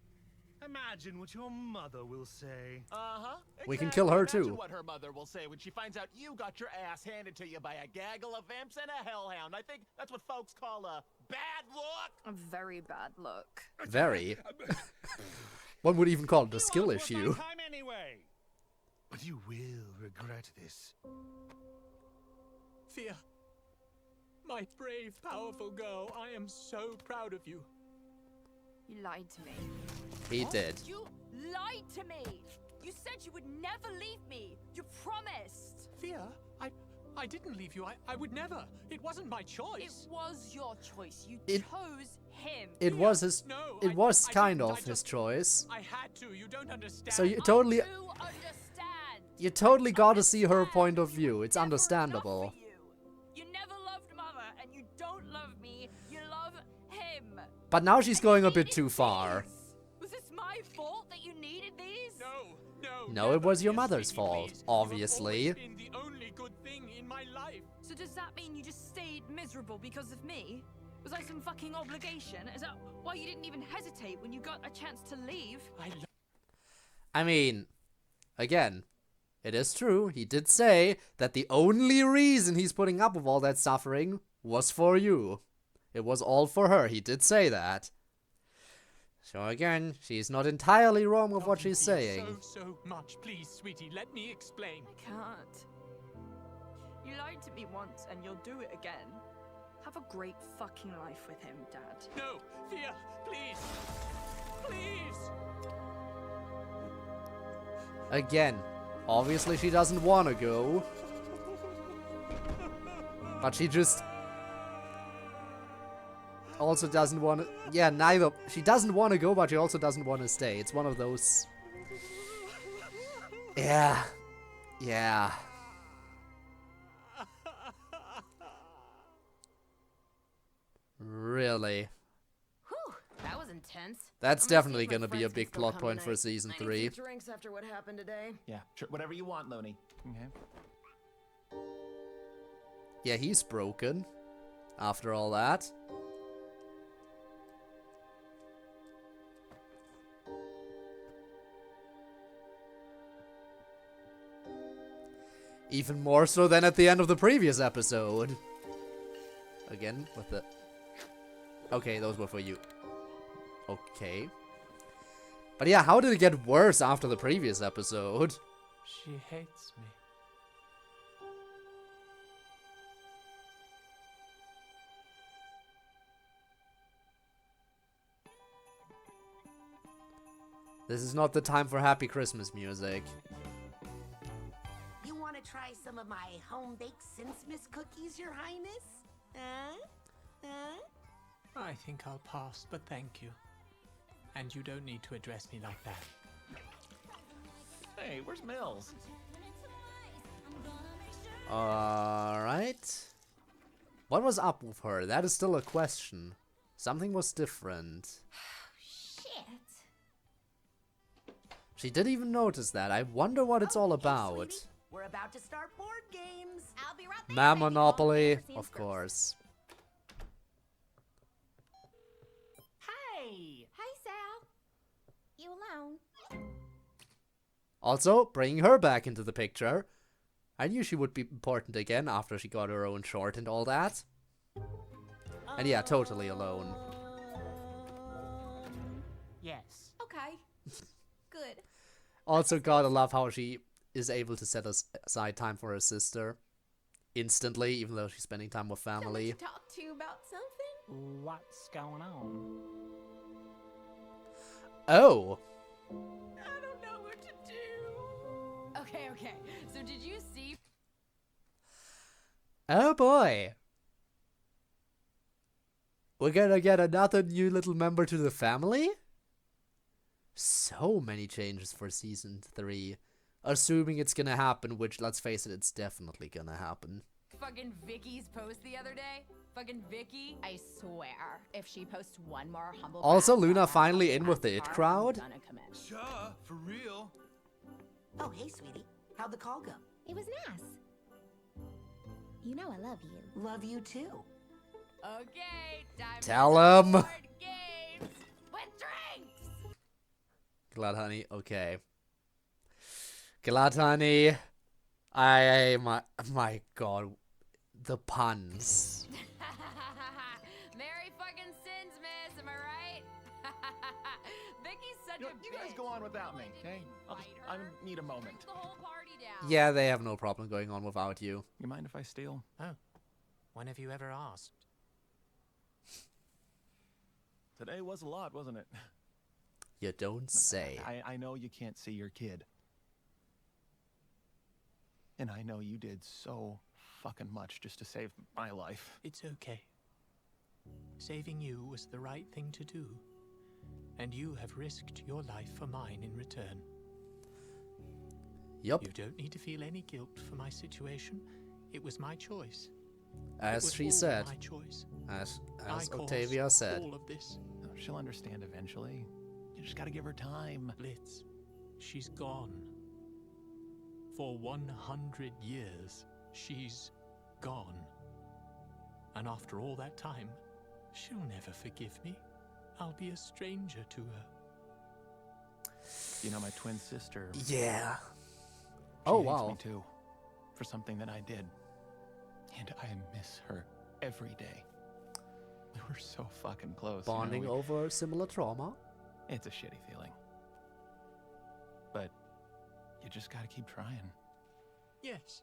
Imagine what your mother will say. Uh-huh. We can kill her Imagine too. what her mother will say when she finds out you got your ass handed to you by a gaggle of imps and a hellhound. I think that's what folks call a bad look. A very bad look. Very. One would even call it a skill issue. Time anyway. But you will regret this. Thea, my brave, powerful girl, I am so proud of you. You lied to me. He did. You lied to me! You said you would never leave me! You promised! Thea, I didn't leave you. I would never. It wasn't my choice. It was your choice. You It- chose him. It was his. No, It was I kind didn't. of his choice. I had to. You don't understand. So you totally. I do understand. You totally got to see her point of view. It's understandable. You never loved Mother, and you don't love me. You love him. But now she's going a bit too far. Was this my fault that you needed these? No, it was your Yes, mother's Sweetie, fault, please. obviously. You have always been the only good thing in my life. So does that mean you just stayed miserable because of me? Was I some fucking obligation? Is that why you didn't even hesitate when you got a chance to leave? I mean, again, it is true. He did say that the only reason he's putting up with all that suffering was for you. It was all for her. He did say that. So again, she's not entirely wrong with what she's saying. So much. Please, sweetie, let me explain. I can't. You lied to me once and you'll do it again. Have a great fucking life with him, Dad. No, Thea, please. Please. Again, obviously she doesn't want to go. But she just also doesn't want to... Yeah, neither. She doesn't want to go, but she also doesn't want to stay. It's one of those... Yeah. Yeah. Really. Whew, that was intense. That's I'm gonna definitely see if my going to be a friends can big still plot come point for tonight. season I need 3. some drinks after what happened today. Yeah, sure. Whatever you want, Looney. Okay. Yeah, he's broken. After all that. Even more so than at the end of the previous episode. Again, with the... Okay, those were for you. Okay. But yeah, how did it get worse after the previous episode? She hates me. This is not the time for happy Christmas music. You want to try some of my home-baked Sinsmas cookies, Your Highness? Huh? Huh? I think I'll pass, but thank you. And you don't need to address me like that. Hey, where's Mills? Alright. What was up with her? That is still a question. Something was different. Shit. She didn't even notice that. I wonder what it's all about. Sweetie, we're about to start board games. I'll be right there. Ma baby doll. Monopoly, Never seen of Scrubs. course. Hey! Hey, Sal. You alone? Also, bringing her back into the picture. I knew she would be important again after she got her own short and all that. And yeah, totally alone. Yes. Okay. Good. Also, gotta love how she is able to set aside time for her sister instantly, even though she's spending time with family. Someone to talk to you about something? What's going on? Oh! I don't know what to do. Okay. So did you see? Oh boy! We're gonna get another new little member to the family? So many changes for season 3. Assuming it's gonna happen, which, let's face it, it's definitely gonna happen. Fucking Vicky's post the other day? Fucking Vicky? I swear, if she posts one more humble Also, brag Luna about finally how in with the fast it are, crowd. I'm gonna commit. Sure, for real. Oh, hey, sweetie. How'd the call go? It was nice. You know I love you. Love you too. Okay, time Tell for 'em. board games with drinks. Glad honey, okay. Glad honey. My god. The puns. Merry fucking Sinsmas, am I right? Vicky's such a You guys bitch. go on without me, Well, I okay? didn't I invite her. need a moment. Brings the whole party down. Yeah, they have no problem going on without you. You mind if I steal? Oh, when have you ever asked? Today was a lot, wasn't it? You don't say. I know you can't see your kid. And I know you did so fucking much just to save my life. It's okay. Saving you was the right thing to do. And you have risked your life for mine in return. Yup. You don't need to feel any guilt for my situation. It was my choice. It As was she all said. my choice. As I caused Octavia said. all of this. No, she'll understand eventually. You just gotta give her time. Blitz, she's gone. For 100 years, she's gone. And after all that time, she'll never forgive me. I'll be a stranger to her. You know, my twin sister. Yeah. She Oh, hates wow. me too, for something that I did. And I miss her every day. We were so fucking close. you know, Bonding we- over similar trauma. It's a shitty feeling. But you just gotta keep trying. Yes.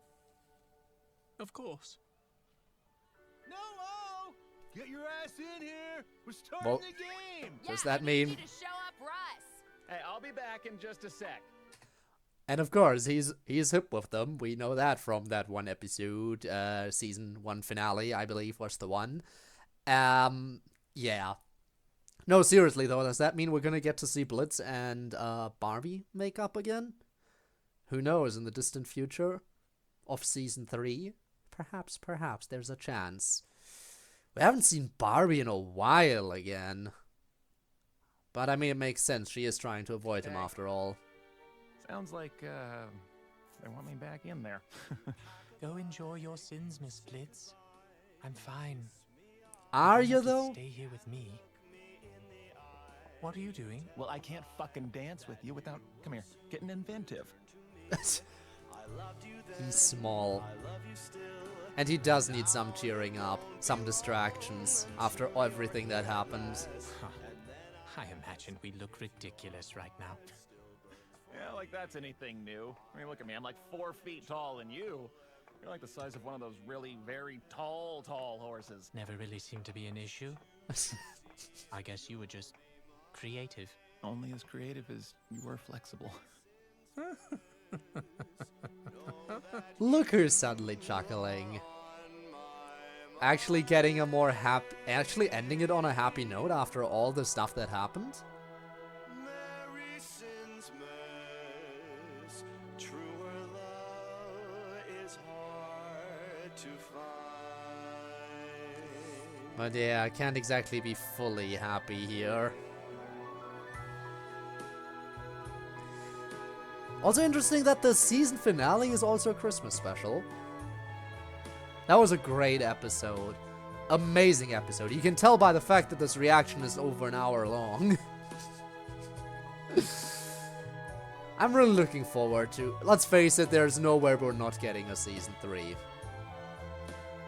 Of course. No! Get your ass in here! We're starting Well- the game! Does Yeah, that I need mean- you to show up, Russ? Hey, I'll be back in just a sec. And of course, he's hip with them. We know that from that one episode, season 1 finale, I believe was the one. Yeah. No, seriously though, does that mean we're gonna get to see Blitz and Barbie make up again? Who knows, in the distant future of season 3? Perhaps, there's a chance. We haven't seen Barbie in a while again. But I mean, it makes sense. She is trying to avoid him Okay. after all. Sounds like, they want me back in there. Go enjoy your sins, Miss Blitz. I'm fine. Are don't you have to though? Stay here with me. What are you doing? Well, I can't fucking dance with you without, come here, getting inventive. He's small. And he does need some cheering up, some distractions after everything that happened. I imagine we look ridiculous right now. Yeah, like that's anything new. I mean, look at me, I'm like 4 feet tall, and you're like the size of one of those really very tall horses. Never really seemed to be an issue. I guess you were just creative. Only as creative as you were flexible. Look who's suddenly chuckling. Actually getting a more actually ending it on a happy note after all the stuff that happened. Merry Sinsmas, truer love is hard But yeah, I can't exactly be fully happy here. Also interesting that the season finale is also a Christmas special. That was a great episode. Amazing episode. You can tell by the fact that this reaction is over an hour long. I'm really looking forward to... Let's face it, there's nowhere we're not getting a Season 3.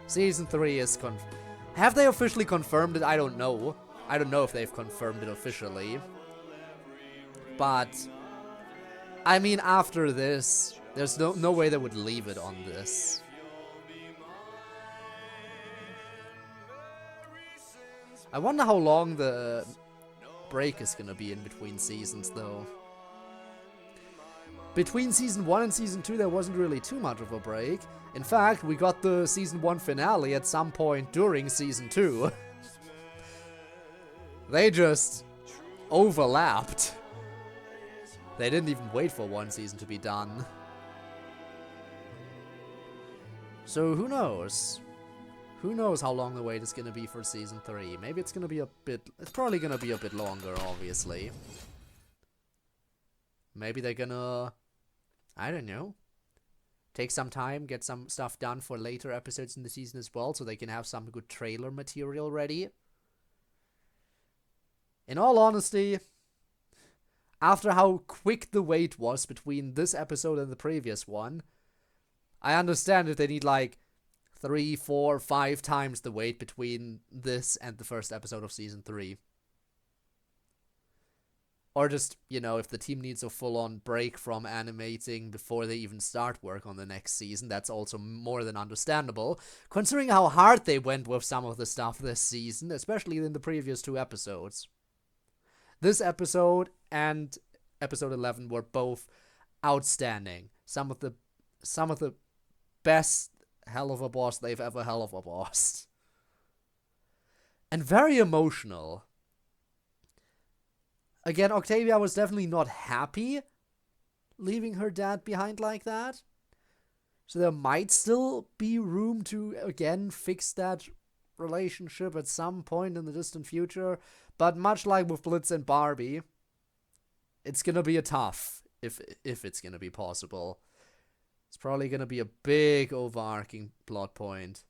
Season 3 is have they officially confirmed it? I don't know. I don't know if they've confirmed it officially. But... I mean, after this, there's no way they would leave it on this. I wonder how long the break is gonna be in between seasons, though. Between Season 1 and Season 2, there wasn't really too much of a break. In fact, we got the Season 1 finale at some point during Season 2. They just overlapped. They didn't even wait for one season to be done. So who knows? Who knows how long the wait is gonna be for Season 3? Maybe it's gonna be a bit... It's probably gonna be a bit longer, obviously. Maybe they're gonna... I don't know. Take some time, get some stuff done for later episodes in the season as well, so they can have some good trailer material ready. In all honesty, after how quick the wait was between this episode and the previous one, I understand if they need like 3, 4, 5 times the wait between this and the first episode of Season 3. Or just, you know, if the team needs a full-on break from animating before they even start work on the next season, that's also more than understandable, considering how hard they went with some of the stuff this season, especially in the previous 2 episodes. This episode and episode 11 were both outstanding. Some of the best Helluva Boss they've ever Helluva Bossed. And very emotional. Again, Octavia was definitely not happy leaving her dad behind like that. So there might still be room to, again, fix that relationship at some point in the distant future. But much like with Blitz and Barbie, it's gonna be a tough, if it's gonna be possible. It's probably gonna be a big overarching plot point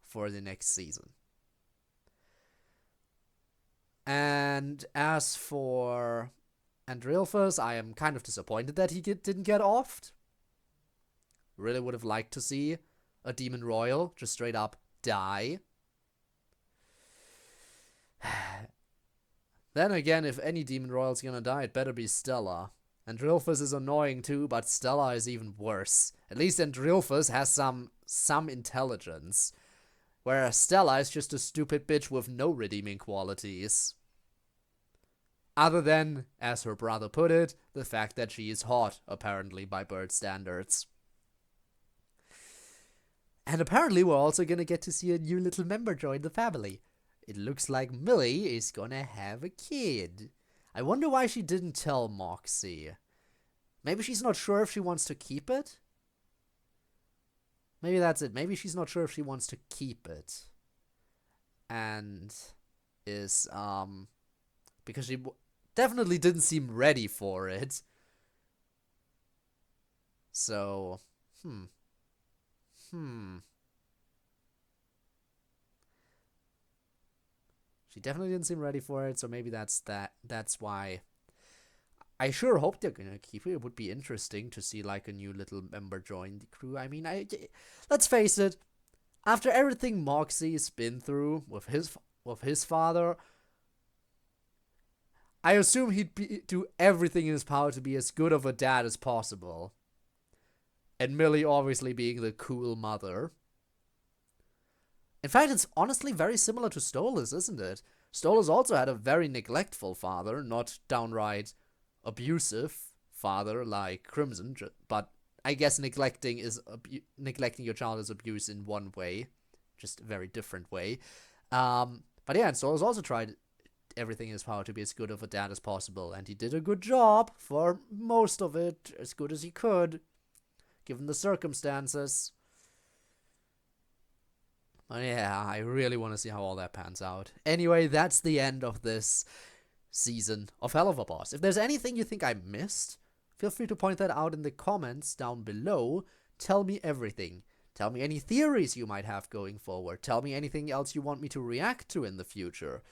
for the next season. And as for Andrealphus, I am kind of disappointed that he didn't get offed. Really would have liked to see a Demon Royal just straight up die. Then again, if any Demon Royal's gonna die, it better be Stella. Andrealphus is annoying too, but Stella is even worse. At least Andrealphus has some intelligence, whereas Stella is just a stupid bitch with no redeeming qualities. Other than, as her brother put it, the fact that she is hot, apparently by bird standards. And apparently we're also gonna get to see a new little member join the family. It looks like Millie is gonna have a kid. I wonder why she didn't tell Moxie. Maybe she's not sure if she wants to keep it? Maybe that's it. Maybe she's not sure if she wants to keep it. And is, because she definitely didn't seem ready for it. So, She definitely didn't seem ready for it, so maybe that's why. I sure hope they're gonna keep it. It would be interesting to see like a new little member join the crew. I mean, let's face it, after everything Moxie's been through with his father, I assume he'd do everything in his power to be as good of a dad as possible. And Millie obviously being the cool mother. In fact, it's honestly very similar to Stolas, isn't it? Stolas also had a very neglectful father, not downright abusive father like Crimson, but I guess neglecting your child is abuse in one way, just a very different way. But yeah, and Stolas also tried everything in his power to be as good of a dad as possible, and he did a good job for most of it, as good as he could, given the circumstances. Oh yeah, I really want to see how all that pans out. Anyway, that's the end of this season of Helluva Boss. If there's anything you think I missed, feel free to point that out in the comments down below. Tell me everything. Tell me any theories you might have going forward. Tell me anything else you want me to react to in the future.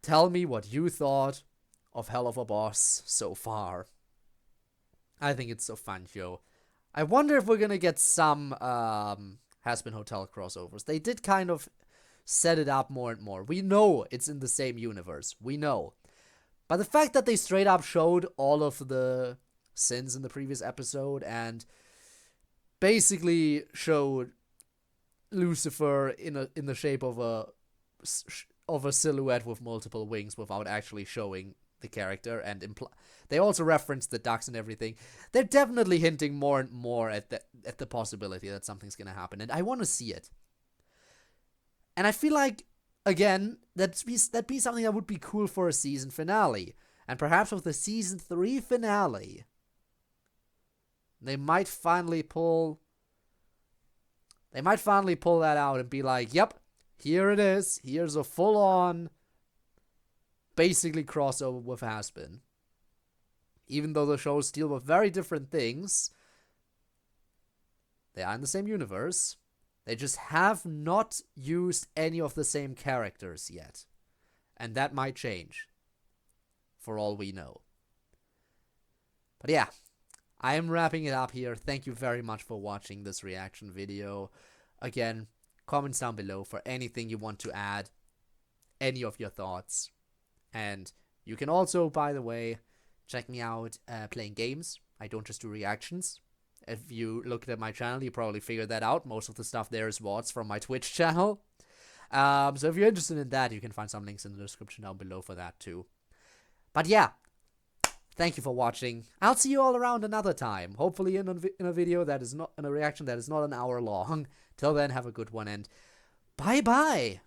Tell me what you thought of Helluva Boss so far. I think it's a fun show. I wonder if we're gonna get some Has-Been Hotel crossovers. They did kind of set it up more and more. We know it's in the same universe. We know. But the fact that they straight up showed all of the sins in the previous episode and basically showed Lucifer in the shape of a silhouette with multiple wings without actually showing the character, and they also referenced the ducks and everything. They're definitely hinting more and more at the possibility that something's gonna happen, and I want to see it. And I feel like, again, that'd be something that would be cool for a season finale, and perhaps with the season 3 finale, they might finally pull that out and be like, yep, here it is. Here's a full-on, basically crossover with Has-Been. Even though the shows deal with very different things, they are in the same universe. They just have not used any of the same characters yet. And that might change, for all we know. But yeah, I am wrapping it up here. Thank you very much for watching this reaction video. Again, comments down below for anything you want to add, any of your thoughts. And you can also, by the way, check me out playing games. I don't just do reactions. If you looked at my channel, you probably figured that out. Most of the stuff there is VODs from my Twitch channel. So if you're interested in that, you can find some links in the description down below for that too. But yeah, thank you for watching. I'll see you all around another time. Hopefully in a video that is not, in a reaction that is not an hour long. Till then, have a good one and bye-bye.